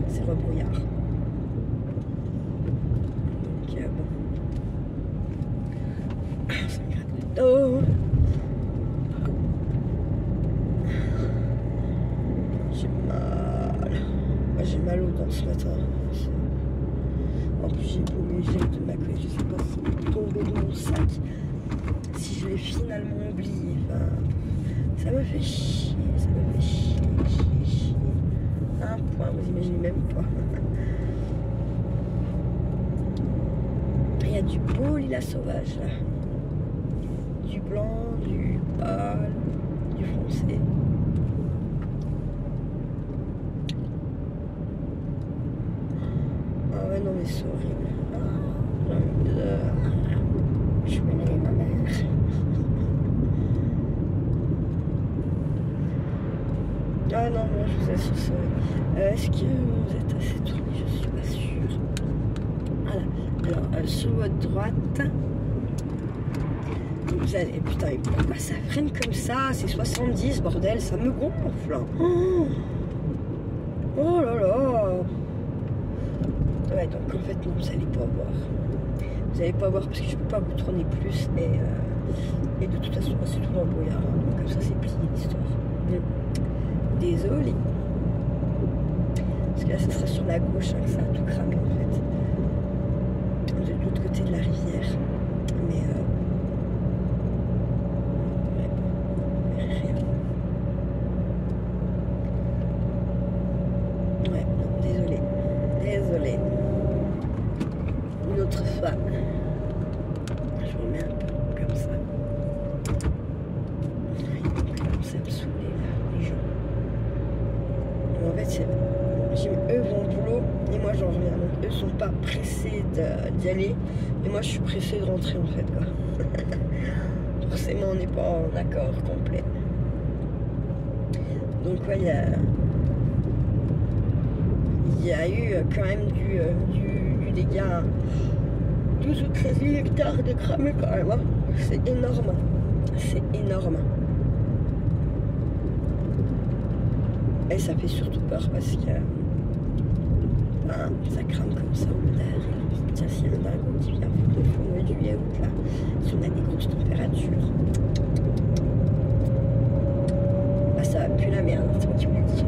C'est rebrouillard. Donc bon. Ça me gratte le dos. J'ai mal aux dents ce matin. En plus j'ai beau mes gels de ma collègue, je sais pas si c'est tombé de mon sac. Si je l'ai finalement oublié. Enfin, ça me fait chier. Ça me fait chier. Un point, vous imaginez même pas. Il y a du beau lilas sauvage là. Du blanc, du pâle, du foncé. Ah ouais, non mais c'est horrible. Je vais aller ma mère. Ah non, moi je vous assure, c'est horrible. Est-ce que vous êtes assez tourné? Je suis pas sûre. Voilà. Alors, sur votre droite, vous allez... Putain, mais pourquoi ça freine comme ça? C'est 70, bordel, ça me gonfle. Oh là là. Ouais, donc en fait, non, vous n'allez pas voir. Vous n'allez pas voir parce que je ne peux pas vous tourner plus. Et de toute façon, c'est tout dans le brouillard. Hein, donc comme ça, c'est plié l'histoire. Désolée. Parce que là, ce sera sur la gauche hein, que ça a tout cramé en fait. De l'autre côté de la rivière. Mais rien. Ouais, non, désolée. Désolée. Une autre fois. Je vous remets un peu comme ça. Ils commencent à me saouler là, les gens. En fait, eux vont au boulot et moi j'en reviens. Donc eux sont pas pressés d'y aller et moi je suis pressée de rentrer en fait quoi. Forcément on n'est pas en accord complet. Donc ouais, il y a eu quand même du dégât. 12 ou 13 000 hectares de cramé quand même. Hein. C'est énorme. C'est énorme. Et ça fait surtout peur parce que ça crame comme ça au derrière. Tiens, s'il y a un dragon qui vient foutre le feu au mois de juillet août là, si on a des grosses températures, bah ça va plus la merde, c'est moi qui vous le dis.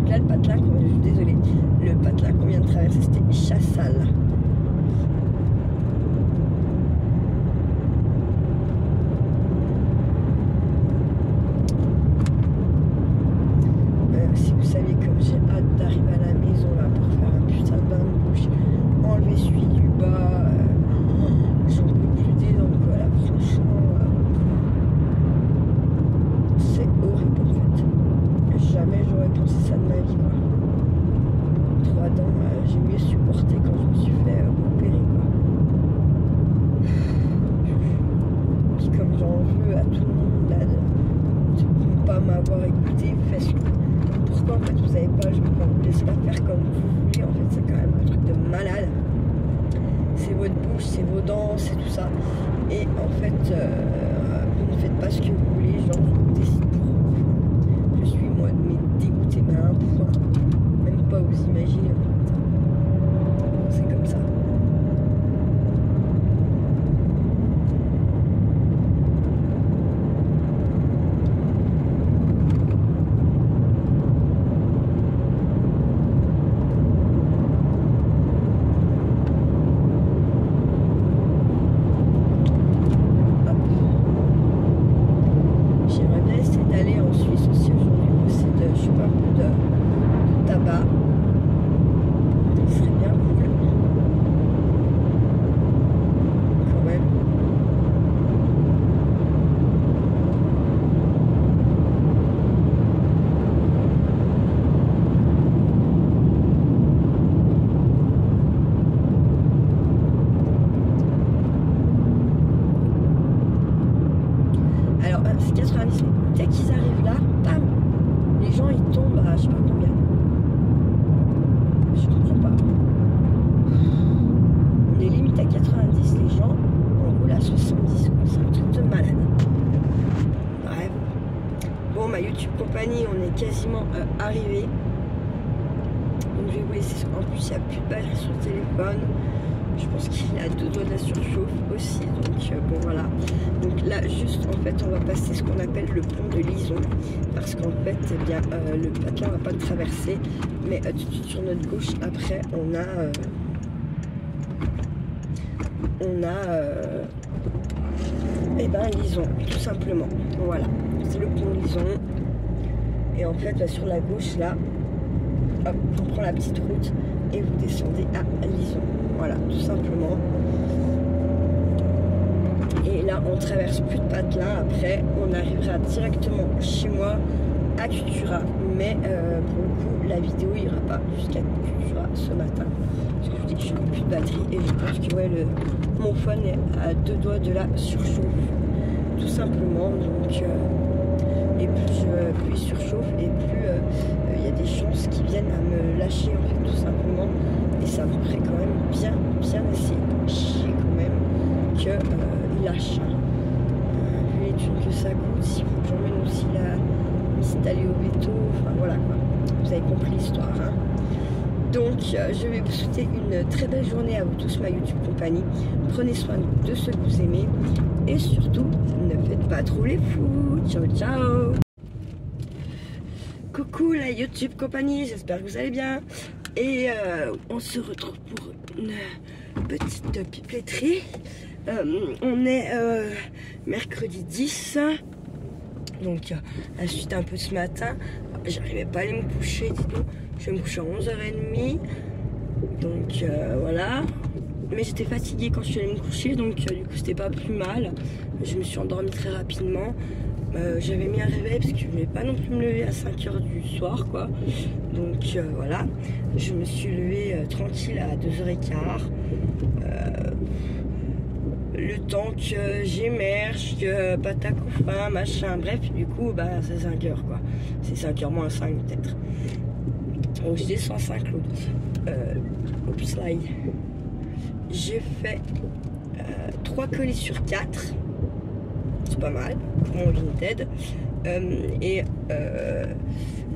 Donc là, le patelin, je suis désolée, le patelin qu'on vient de traverser, c'était Chassal. Si vous saviez comme j'ai hâte d'arriver à la maison là pour faire un putain de bain de bouche, enlever celui du bas, j'en peux plus des dents quoi là, franchement, c'est horrible en fait. Jamais j'aurais pensé ça de ma vie quoi. 3 dents, j'ai mieux supporté quand je me suis fait opérer quoi. Puis comme j'en veux à tout le monde là de ne pas m'avoir écouté, parce que pourquoi en fait vous savez pas, je vous laisse pas faire comme vous voulez, en fait c'est quand même un truc de malade. C'est votre bouche, c'est vos dents, c'est tout ça. Et en fait, vous ne faites pas ce que vous voulez, genre je vous décide pour vous. Je suis moi mais dégoûtée, mais à un point, même pas vous imaginez en fait. C'est comme ça. Dès qu'ils arrivent là, bam, les gens ils tombent à je sais pas combien. Je comprends pas. On est limite à 90, les gens on roule à 70, c'est un truc de malade. Bref. Bon, ma YouTube compagnie, on est quasiment arrivé. Donc je vais vous laisser. En plus, il n'y a plus de batterie sur le téléphone. Je pense qu'il a 2 doigts de la surchauffe aussi, donc bon voilà. Donc là juste en fait on va passer ce qu'on appelle le pont de Lison, parce qu'en fait eh bien le patelin va pas le traverser, mais tout de suite sur notre gauche après on a eh ben Lison tout simplement. Voilà, c'est le pont de Lison. Et en fait là, sur la gauche là, hop, on prend la petite route et vous descendez à Lison. Voilà, tout simplement. Et là, on traverse plus de patelin. Après, on arrivera directement chez moi à Cultura. Mais pour le coup, la vidéo ira pas jusqu'à Cultura ce matin. Parce que je vous dis que je n'ai plus de batterie. Et je pense que ouais, mon phone est à 2 doigts de la surchauffe. Tout simplement. Donc, et plus il surchauffe, et plus il y a des chances qu'il vienne à me lâcher, en fait, tout simplement. Et ça me ferait quand même bien assez chier quand même qu'il lâche. Vu les thunes que ça coûte, si faut que j'emmène aussi la m'installer au veto, enfin voilà quoi. Vous avez compris l'histoire. Hein. Donc je vais vous souhaiter une très belle journée à vous tous, ma YouTube compagnie. Prenez soin de ceux que vous aimez. Et surtout, ne faites pas trop les fous. Ciao ciao. Coucou la YouTube compagnie, j'espère que vous allez bien. Et on se retrouve pour une petite pipletterie. On est mercredi 10. Donc à la suite un peu ce matin. J'arrivais pas à aller me coucher, dites-nous. Je vais me coucher à 11h30. Donc voilà. Mais j'étais fatiguée quand je suis allée me coucher. Donc du coup c'était pas plus mal. Je me suis endormie très rapidement. J'avais mis un réveil parce que je voulais pas non plus me lever à 5h du soir quoi. Donc voilà, je me suis levée tranquille à 2h15, le temps que j'émerge, que patac ou fin, machin, bref, du coup bah c'est 5h quoi, c'est 5h moins 5 peut-être. Donc je descends 5 l'autre au slide. J'ai fait 3 colis sur 4. C'est pas mal pour mon Vinted.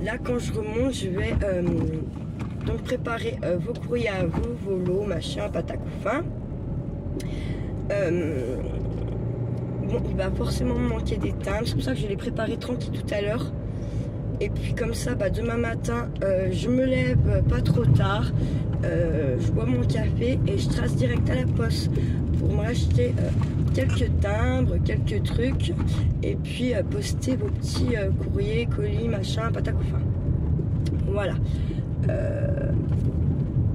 Là quand je remonte, je vais donc préparer vos courriers à vous, vos lots, machin, patac ou fin. Bon, il va forcément me manquer des timbres, c'est pour ça que je vais les préparer tranquille tout à l'heure. Et puis comme ça, demain matin, je me lève pas trop tard, je bois mon café et je trace direct à la poste pour me racheter quelques timbres, quelques trucs, et puis poster vos petits courriers, colis, machin, patacoufin. Voilà.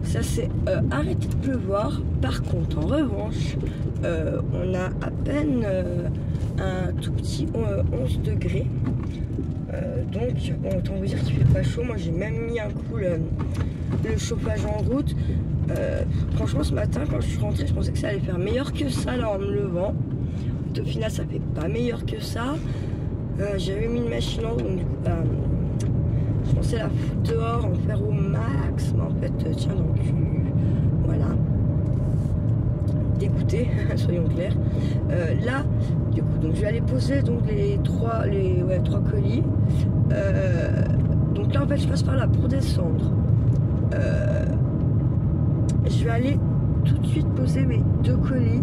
Ça c'est arrêté de pleuvoir. Par contre, en revanche, on a à peine un tout petit 11 degrés. Donc, bon, autant vous dire qu'il fait pas chaud. Moi, j'ai même mis un coup le chauffage en route. Franchement, ce matin, quand je suis rentrée, je pensais que ça allait faire meilleur que ça, là, en me levant. Au final, ça fait pas meilleur que ça. J'avais mis une machine en route, donc du coup, je pensais la foutre dehors, en faire au max. Mais en fait, tiens, donc, voilà. Dégoûté, soyons clairs. Là, du coup, donc je vais aller poser donc les trois colis. Donc là, en fait, je passe par là pour descendre. Je vais aller tout de suite poser mes 2 colis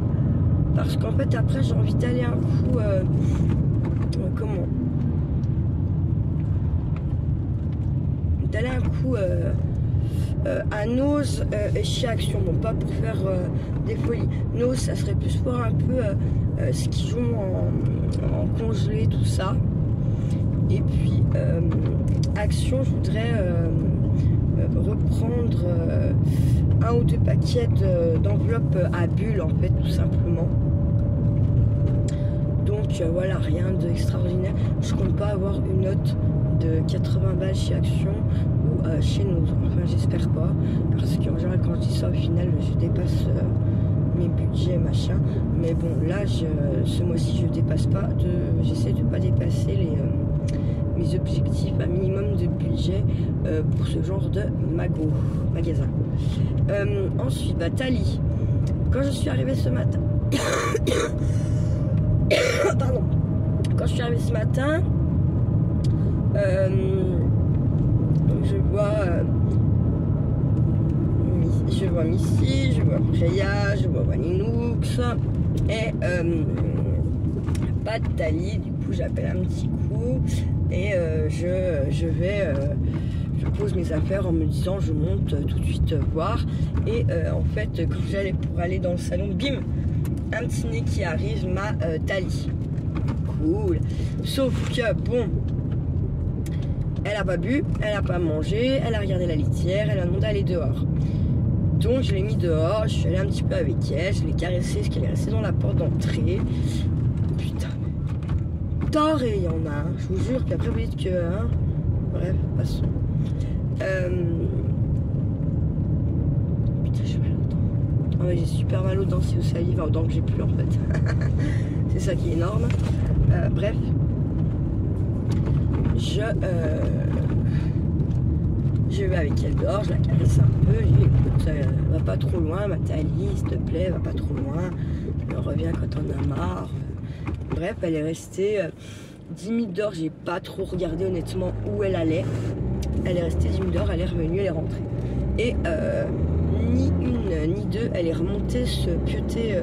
parce qu'en fait, après, j'ai envie d'aller un coup. Comment? D'aller un coup. À Noz et chez Action, bon pas pour faire des folies. Noz, ça serait plus pour un peu ce qu'ils jouent en congelé, tout ça. Et puis Action, je voudrais reprendre 1 ou 2 paquets d'enveloppes à bulles, en fait, tout simplement. Donc voilà, rien d'extraordinaire. Je compte pas avoir une note de 80 balles chez Action ou chez nous. Enfin, j'espère pas. Parce qu'en général, quand je dis ça, au final, je dépasse mes budgets, machin. Mais bon, là, ce mois-ci, je dépasse pas. J'essaie de pas dépasser mes objectifs, un minimum de budget pour ce genre de magasin. Ensuite, Thalie. Quand je suis arrivée ce matin... Pardon. Quand je suis arrivée ce matin... je vois Missy, je vois Freya, je vois Waninoux et pas de Thalie. Du coup, j'appelle un petit coup et je pose mes affaires en me disant je monte tout de suite voir. Et en fait, quand j'allais pour aller dans le salon, bim, un petit nez qui arrive, ma Thalie. Cool. Sauf que bon. Elle a pas bu, elle a pas mangé, elle a regardé la litière, elle a demandé d'aller dehors. Donc je l'ai mis dehors, je suis allée un petit peu avec elle, je l'ai caressée parce qu'elle est restée dans la porte d'entrée. Putain, tort et il y en a, hein, je vous jure, puis après vous dites que... Hein, bref, passons. Putain, j'ai mal aux dents. Ah ouais, j'ai super mal aux dents, si vous saviez, enfin aux dents que j'ai plus en fait. C'est ça qui est énorme. Bref. Je vais avec elle dehors, je la caresse un peu, je dis écoute, va pas trop loin, ma Thalie, s'il te plaît, va pas trop loin, je reviens quand on a marre. Bref, elle est restée 10 minutes dehors, j'ai pas trop regardé honnêtement où elle allait. Elle est restée 10 minutes dehors, elle est revenue, elle est rentrée. Et ni une ni deux, elle est remontée se pioter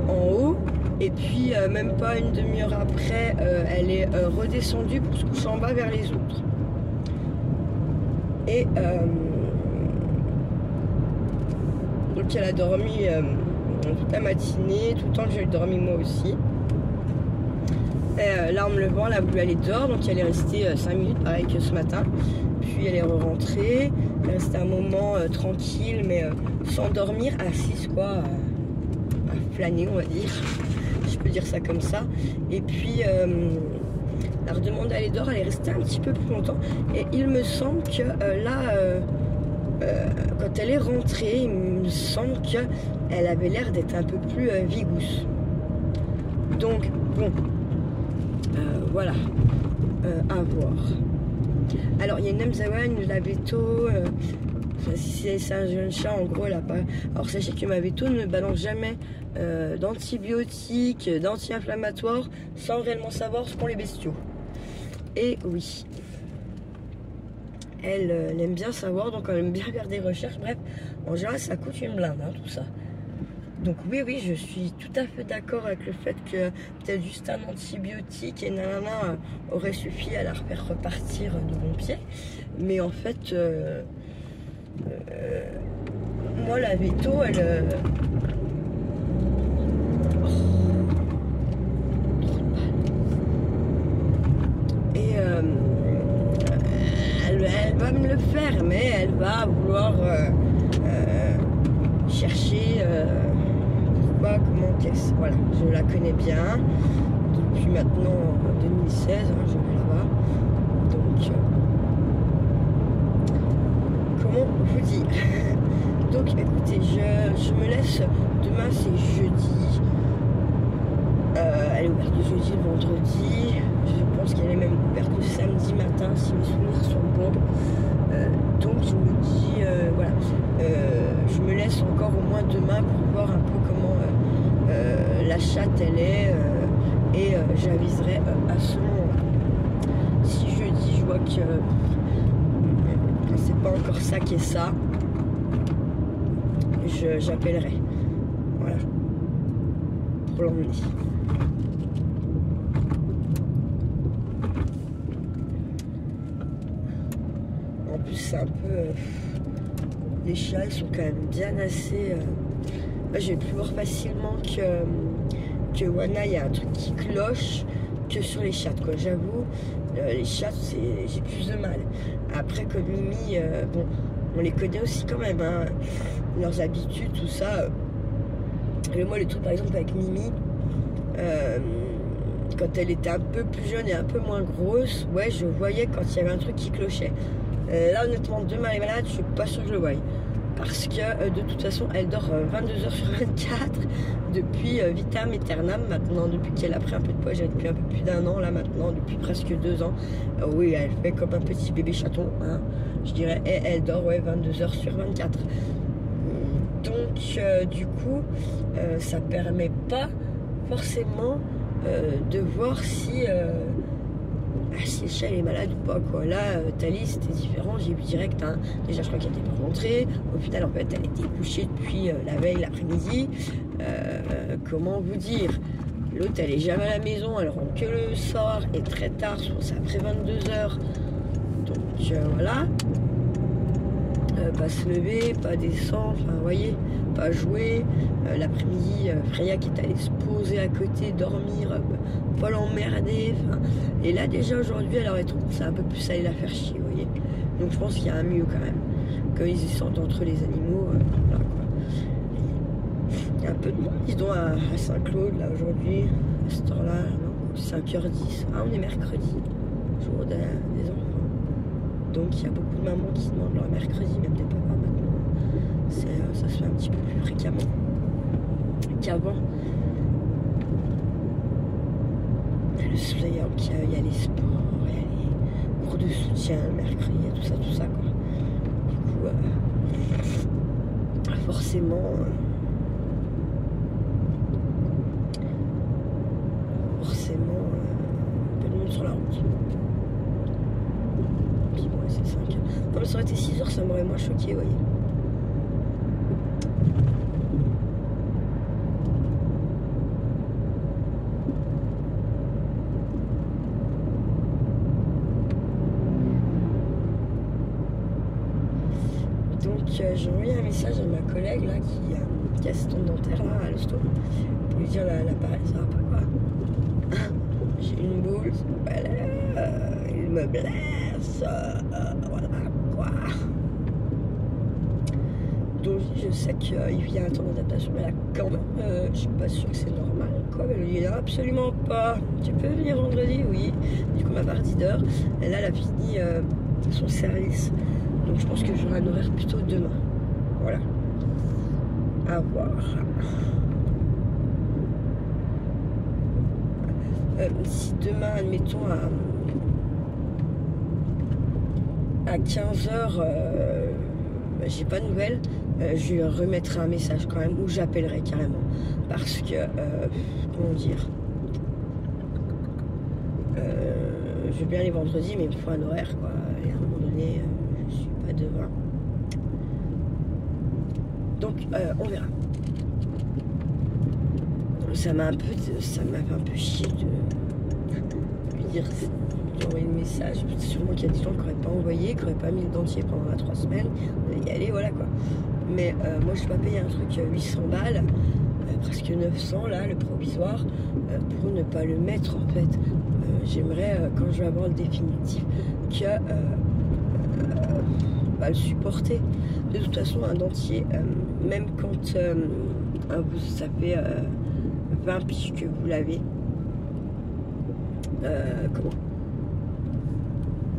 en haut. Et puis même pas une demi-heure après, elle est redescendue pour se coucher en bas vers les autres. Et donc elle a dormi toute la matinée, tout le temps que j'ai dormi moi aussi. Et, là en me levant, elle a voulu aller dehors, donc elle est restée 5 minutes, pareil que ce matin. Puis elle est rentrée, elle est restée un moment tranquille, mais sans dormir, assise quoi, à flâner on va dire. Je peux dire ça comme ça. Et puis elle a redemandé d'aller dehors, elle est restée un petit peu plus longtemps. Et il me semble que là, quand elle est rentrée, il me semble qu'elle avait l'air d'être un peu plus vigousse. Donc, bon, voilà, à voir. Alors, il y a une Mzawa, une Labeto. Si c'est un jeune chat, en gros, elle a pas. Alors, sachez que ma veto ne balance jamais d'antibiotiques, d'anti-inflammatoires, sans réellement savoir ce qu'ont les bestiaux. Et oui, elle aime bien savoir, donc elle aime bien faire des recherches. Bref, en général, ça coûte une blinde, hein, tout ça. Donc oui, je suis tout à fait d'accord avec le fait que peut-être juste un antibiotique et nanana aurait suffi à la faire repartir de bon pied. Mais en fait, moi la veto, elle... Et elle va me le faire, mais elle va vouloir chercher... comment qu'est-ce, voilà, je la connais bien depuis maintenant 2016, hein, je vais là-bas. Donc comment vous dire? Donc écoutez, je me laisse. Demain c'est jeudi, elle est ouverte le jeudi, le vendredi, je pense qu'elle est même ouverte le samedi matin si mes souvenirs sont bons. Donc je me dis voilà, je me laisse encore au moins demain pour voir un peu comment la chatte elle est, et j'aviserai à ce moment-là. Si jeudi je vois que c'est pas encore ça qui est ça, j'appellerai, voilà, pour l'emmener. En plus c'est un peu les chats ils sont quand même bien assez je vais plus voir facilement que Wana, il y a un truc qui cloche que sur les chattes, quoi. J'avoue, les chattes, j'ai plus de mal. Après, comme Mimi, bon, on les connaît aussi quand même, hein, leurs habitudes, tout ça. Et moi, le truc, par exemple, avec Mimi, quand elle était un peu plus jeune et un peu moins grosse, ouais, je voyais quand il y avait un truc qui clochait. Là, honnêtement, demain, elle est malade, je suis pas sûre que je le voie. Parce que de toute façon elle dort 22 heures sur 24 depuis vitam aeternam maintenant, depuis qu'elle a pris un peu de poids, depuis un peu plus d'1 an là maintenant, depuis presque 2 ans. Oui, elle fait comme un petit bébé chaton, hein, je dirais, et elle dort 22 heures sur 24. Donc du coup ça permet pas forcément de voir si si le chat est malade ou pas, quoi. Là, Thalie c'était différent, j'ai vu direct, hein. Déjà je crois qu'elle n'était pas rentrée, au final en fait elle était couchée depuis la veille, l'après-midi. Comment vous dire, l'autre elle est jamais à la maison, elle rentre que le soir et très tard, c'est après 22 h. Donc voilà, pas se lever, pas descendre, enfin vous voyez, pas jouer. L'après-midi, Freya qui est allée se poser à côté, dormir, pas l'emmerder. Et là déjà aujourd'hui, elle aurait commencé un peu plus à aller la faire chier, vous voyez. Donc je pense qu'il y a un mieux quand même. Quand ils se sentent entre les animaux, voilà quoi. Il y a un peu de monde, ils sont à Saint-Claude là aujourd'hui, à cette heure-là, 5h10. Ah, on est mercredi, jour des enfants. Donc il y a beaucoup de mamans qui demandent leur mercredi, même des papas maintenant. Ça se fait un petit peu plus fréquemment qu'avant. Il y a le soleil, il y a les sports, il y a les cours de soutien le mercredi, il y a tout ça quoi. Du coup, forcément, un peu de monde sur la route. Puis bon, c'est 5 h. Non mais ça aurait été 6 h, ça m'aurait moins choqué, vous voyez. J'ai envoyé un message à ma collègue là qui est assistante dentaire là à l'hosto pour lui dire l'appareil ça va pas quoi. J'ai une boule, il me blesse, voilà quoi. Donc je sais qu'il y a un temps d'adaptation, mais là quand même je suis pas sûre que c'est normal quoi. Elle lui dit absolument pas, tu peux venir vendredi, oui. Du coup ma partie d'heure, elle a fini son service. Donc je pense que j'aurai un horaire plutôt demain. Voilà. À voir. Si demain, admettons, à 15 h, j'ai pas de nouvelles, je lui remettrai un message quand même, ou j'appellerai carrément. Parce que, comment dire, je veux bien les vendredis, mais il me faut un horaire, quoi. Et à un moment donné, je suis pas devant. Donc, on verra. ça m'a fait un peu chier de lui dire, d'envoyer le message. Sûrement qu'il y a des gens qui n'auraient pas envoyé, qui n'auraient pas mis le dentier pendant 3 semaines. On allait y aller, voilà quoi. Mais moi je vais pas payer un truc à 800 balles, presque 900 là, le provisoire, pour ne pas le mettre en fait. J'aimerais, quand je vais avoir le définitif, que le supporter. De toute façon, un dentier, même quand ça fait 20 piges que vous l'avez,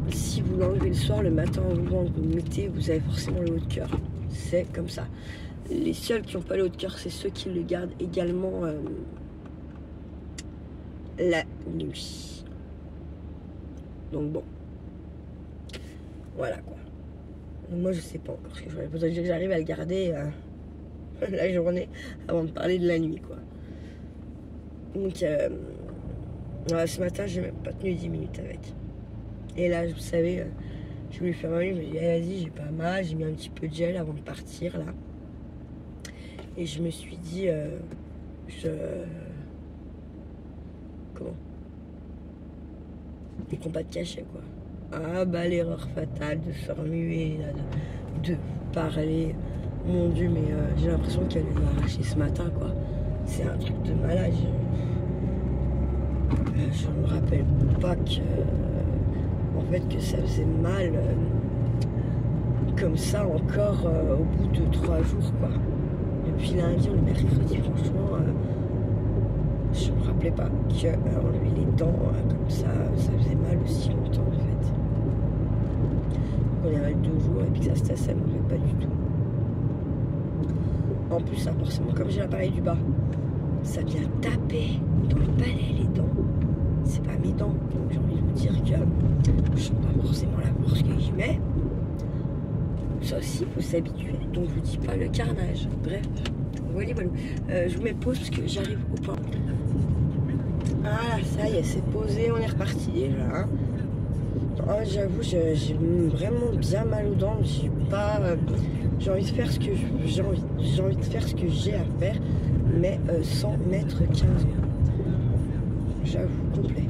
si vous l'enlevez le soir, le matin en vous le mettez, vous avez forcément le haut de cœur. C'est comme ça. Les seuls qui n'ont pas le haut de cœur, c'est ceux qui le gardent également la nuit. Donc bon, voilà quoi. Moi je sais pas encore ce que j'aurais besoin. J'arrive à le garder la journée avant de parler de la nuit quoi. Donc ce matin j'ai même pas tenu 10 minutes avec. Et là vous savez, j'ai voulu faire ma nuit, je me dis vas-y, j'ai pas mal, j'ai mis un petit peu de gel avant de partir là. Et je me suis dit comment, des combats de cachet quoi. Ah bah l'erreur fatale de se remuer, de parler. Mon Dieu, mais j'ai l'impression qu'elle m'a arraché ce matin quoi. C'est un truc de malade. Je me rappelle pas que en fait que ça faisait mal comme ça encore au bout de 3 jours quoi. Depuis lundi ou le mercredi, franchement, je me rappelais pas qu'enlever les dents comme ça faisait mal aussi longtemps en fait. On est resté 2 jours et puis que ça se tassait, mais en fait pas du tout. En plus, ça, forcément, comme j'ai l'appareil du bas, ça vient taper dans le palais les dents. C'est pas mes dents, donc j'ai envie de vous dire que je sens pas forcément la force que j'y mets. Ça aussi, il faut s'habituer. Donc je vous dis pas le carnage. Bref, voilà. Je vous mets pause parce que j'arrive au point. Ah ça y est, c'est posé, on est reparti déjà. Hein. Oh, j'avoue, j'ai vraiment bien mal aux dents. J'ai envie de faire ce que j'ai envie de faire ce que j'ai à faire, mais sans mettre 15 ans. J'avoue, complet.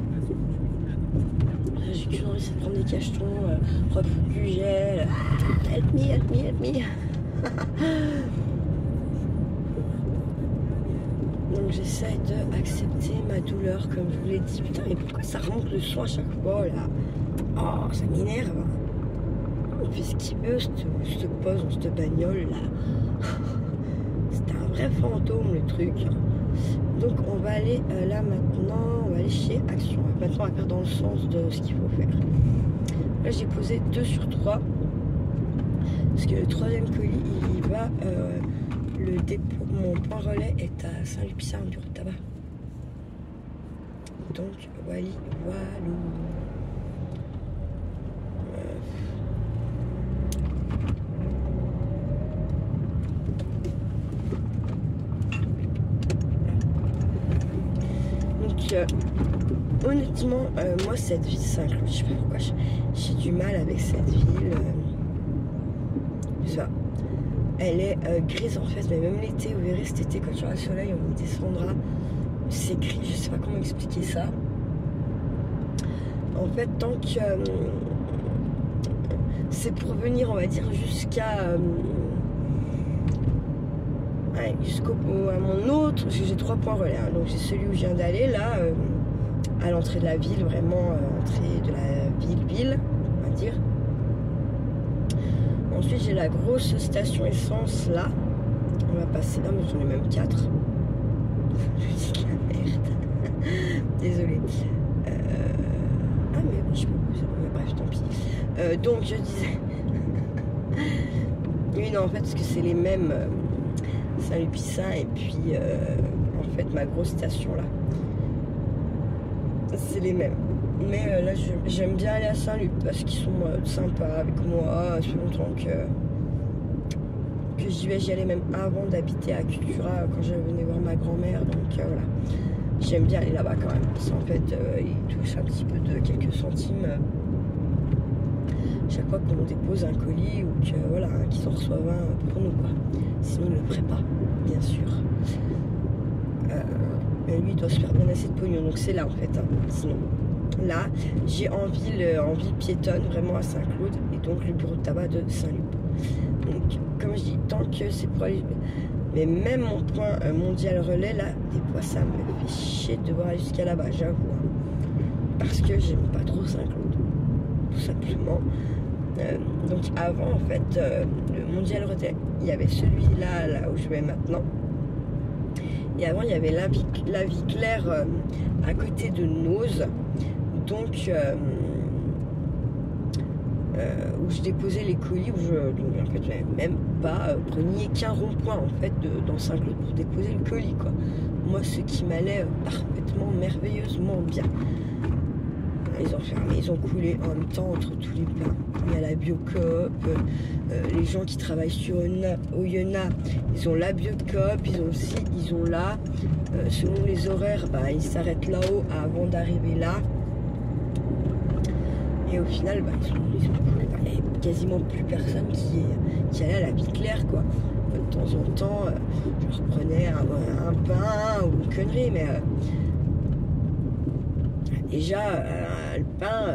J'ai qu'une envie, c'est de prendre des cachetons, refoutre du gel. Help me. Donc j'essaye d'accepter ma douleur comme je vous l'ai dit. Putain, mais pourquoi ça remonte le son à chaque fois là? Oh, ça m'énerve. On fait ce qu'il veut, cette pose, cette bagnole là. C'était un vrai fantôme le truc. Donc on va aller là maintenant, on va aller chez Action. Maintenant on va faire dans le sens de ce qu'il faut faire. Là j'ai posé 2 sur 3. Parce que le 3e colis il va, le dépôt, mon point relais est à Saint-Lupicin du tabac. Donc voilà. Honnêtement, moi cette ville Saint-Cloud, je sais pas pourquoi j'ai du mal avec cette ville. Ça, elle est grise en fait, mais même l'été, vous verrez cet été quand il y aura le soleil, on y descendra. C'est gris, je sais pas comment expliquer ça. En fait, tant que c'est pour venir, on va dire jusqu'à à mon autre, parce que j'ai 3 points relais. Hein, donc j'ai celui où je viens d'aller là, à l'entrée de la ville, vraiment entrée de la ville, on va dire. Ensuite j'ai la grosse station essence là. On va passer là, mais j'en ai même 4. Je dis que la merde. Désolée. Ah mais oui, je peux vous... Bref, tant pis. Donc je disais. Oui non en fait parce que c'est les mêmes. Saint-Lupicin et puis en fait ma grosse station là c'est les mêmes, mais là j'aime bien aller à Saint-Luc parce qu'ils sont sympas avec moi. Ça fait longtemps que j'y vais, j'y allais même avant d'habiter à Cultura quand je venais voir ma grand-mère, donc voilà, j'aime bien aller là-bas quand même parce qu'en fait ils touchent un petit peu de quelques centimes chaque fois qu'on dépose un colis ou que voilà qu'ils en reçoivent un pour nous quoi. Sinon ils ne le feraient pas, bien sûr. Mais lui, il doit se faire bien assez de pognon. Donc c'est là, en fait. Hein. Sinon, là, j'ai en ville piétonne, vraiment à Saint-Claude. Et donc, le bureau de tabac de Saint-Luc. Donc, comme je dis, tant que c'est pour aller... Mais même mon point mondial relais, là, des fois, ça me fait chier de devoir aller jusqu'à là-bas, j'avoue. Hein. Parce que j'aime pas trop Saint-Claude. Tout simplement. Donc avant, en fait, le mondial relais, il y avait celui-là, là où je vais maintenant. Et avant, il y avait la vie claire à côté de Noz. Donc, où je déposais les colis, où donc, en fait, j'avais même pas prenais qu'un rond-point, en fait, dans Saint-Claude pour déposer le colis, quoi. Moi, ce qui m'allait parfaitement, merveilleusement bien. Ils ont fermé, ils ont coulé en même temps entre tous les plats. Il y a la Biocoop, les gens qui travaillent sur Oyonnax, ils ont la Biocoop, ils ont là, selon les horaires, bah, ils s'arrêtent là-haut avant d'arriver là. Et au final, bah, ils ont coulé. Bah, il n'y avait quasiment plus personne qui allait à la vie claire, quoi. De temps en temps, je reprenais un pain ou une connerie, mais déjà, le pain,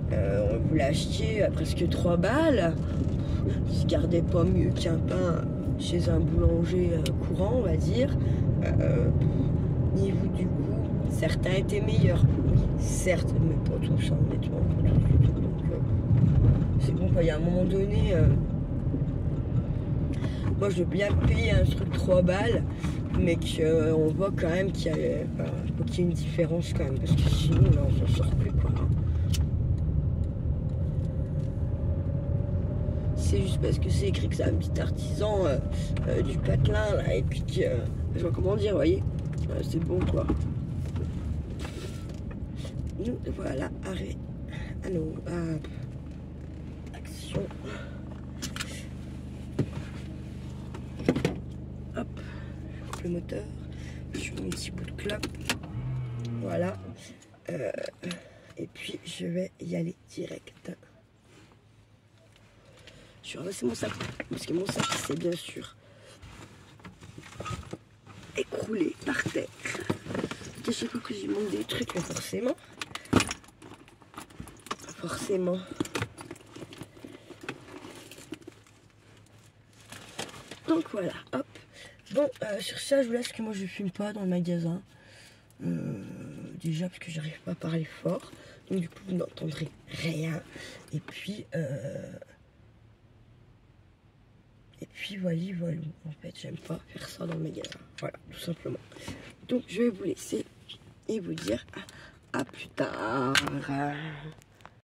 vous l'achetiez à presque 3 balles. Il se gardait pas mieux qu'un pain chez un boulanger courant, on va dire. Niveau du goût, certains étaient meilleurs. Oui, certes, mais pas tous, honnêtement, pas tous du tout. Donc, c'est bon, quoi. Il y a un moment donné, moi, je veux bien payer un truc 3 balles, mais qu'on voit quand même qu'il y a une différence quand même, parce que sinon, là, on s'en sort plus, quoi. C'est juste parce que c'est écrit que c'est un petit artisan du patelin, là, et puis que, je vois comment dire, vous voyez, c'est bon, quoi. Nous, voilà, arrêt. Allô, action. Hop, le moteur. Je mets un petit bout de clope. Voilà. Et puis, je vais y aller direct. Je vais ramasser mon sac. Parce que mon sac, c'est bien sûr écroulé par terre. À chaque fois que j'y monte des trucs, mais forcément. Donc voilà, hop. Bon, sur ça, je vous laisse que moi je fume pas dans le magasin. Déjà parce que j'arrive pas à parler fort. Donc du coup, vous n'entendrez rien. Et puis voilà. En fait, j'aime pas faire ça dans le magasin. Voilà, tout simplement. Donc je vais vous laisser et vous dire à plus tard.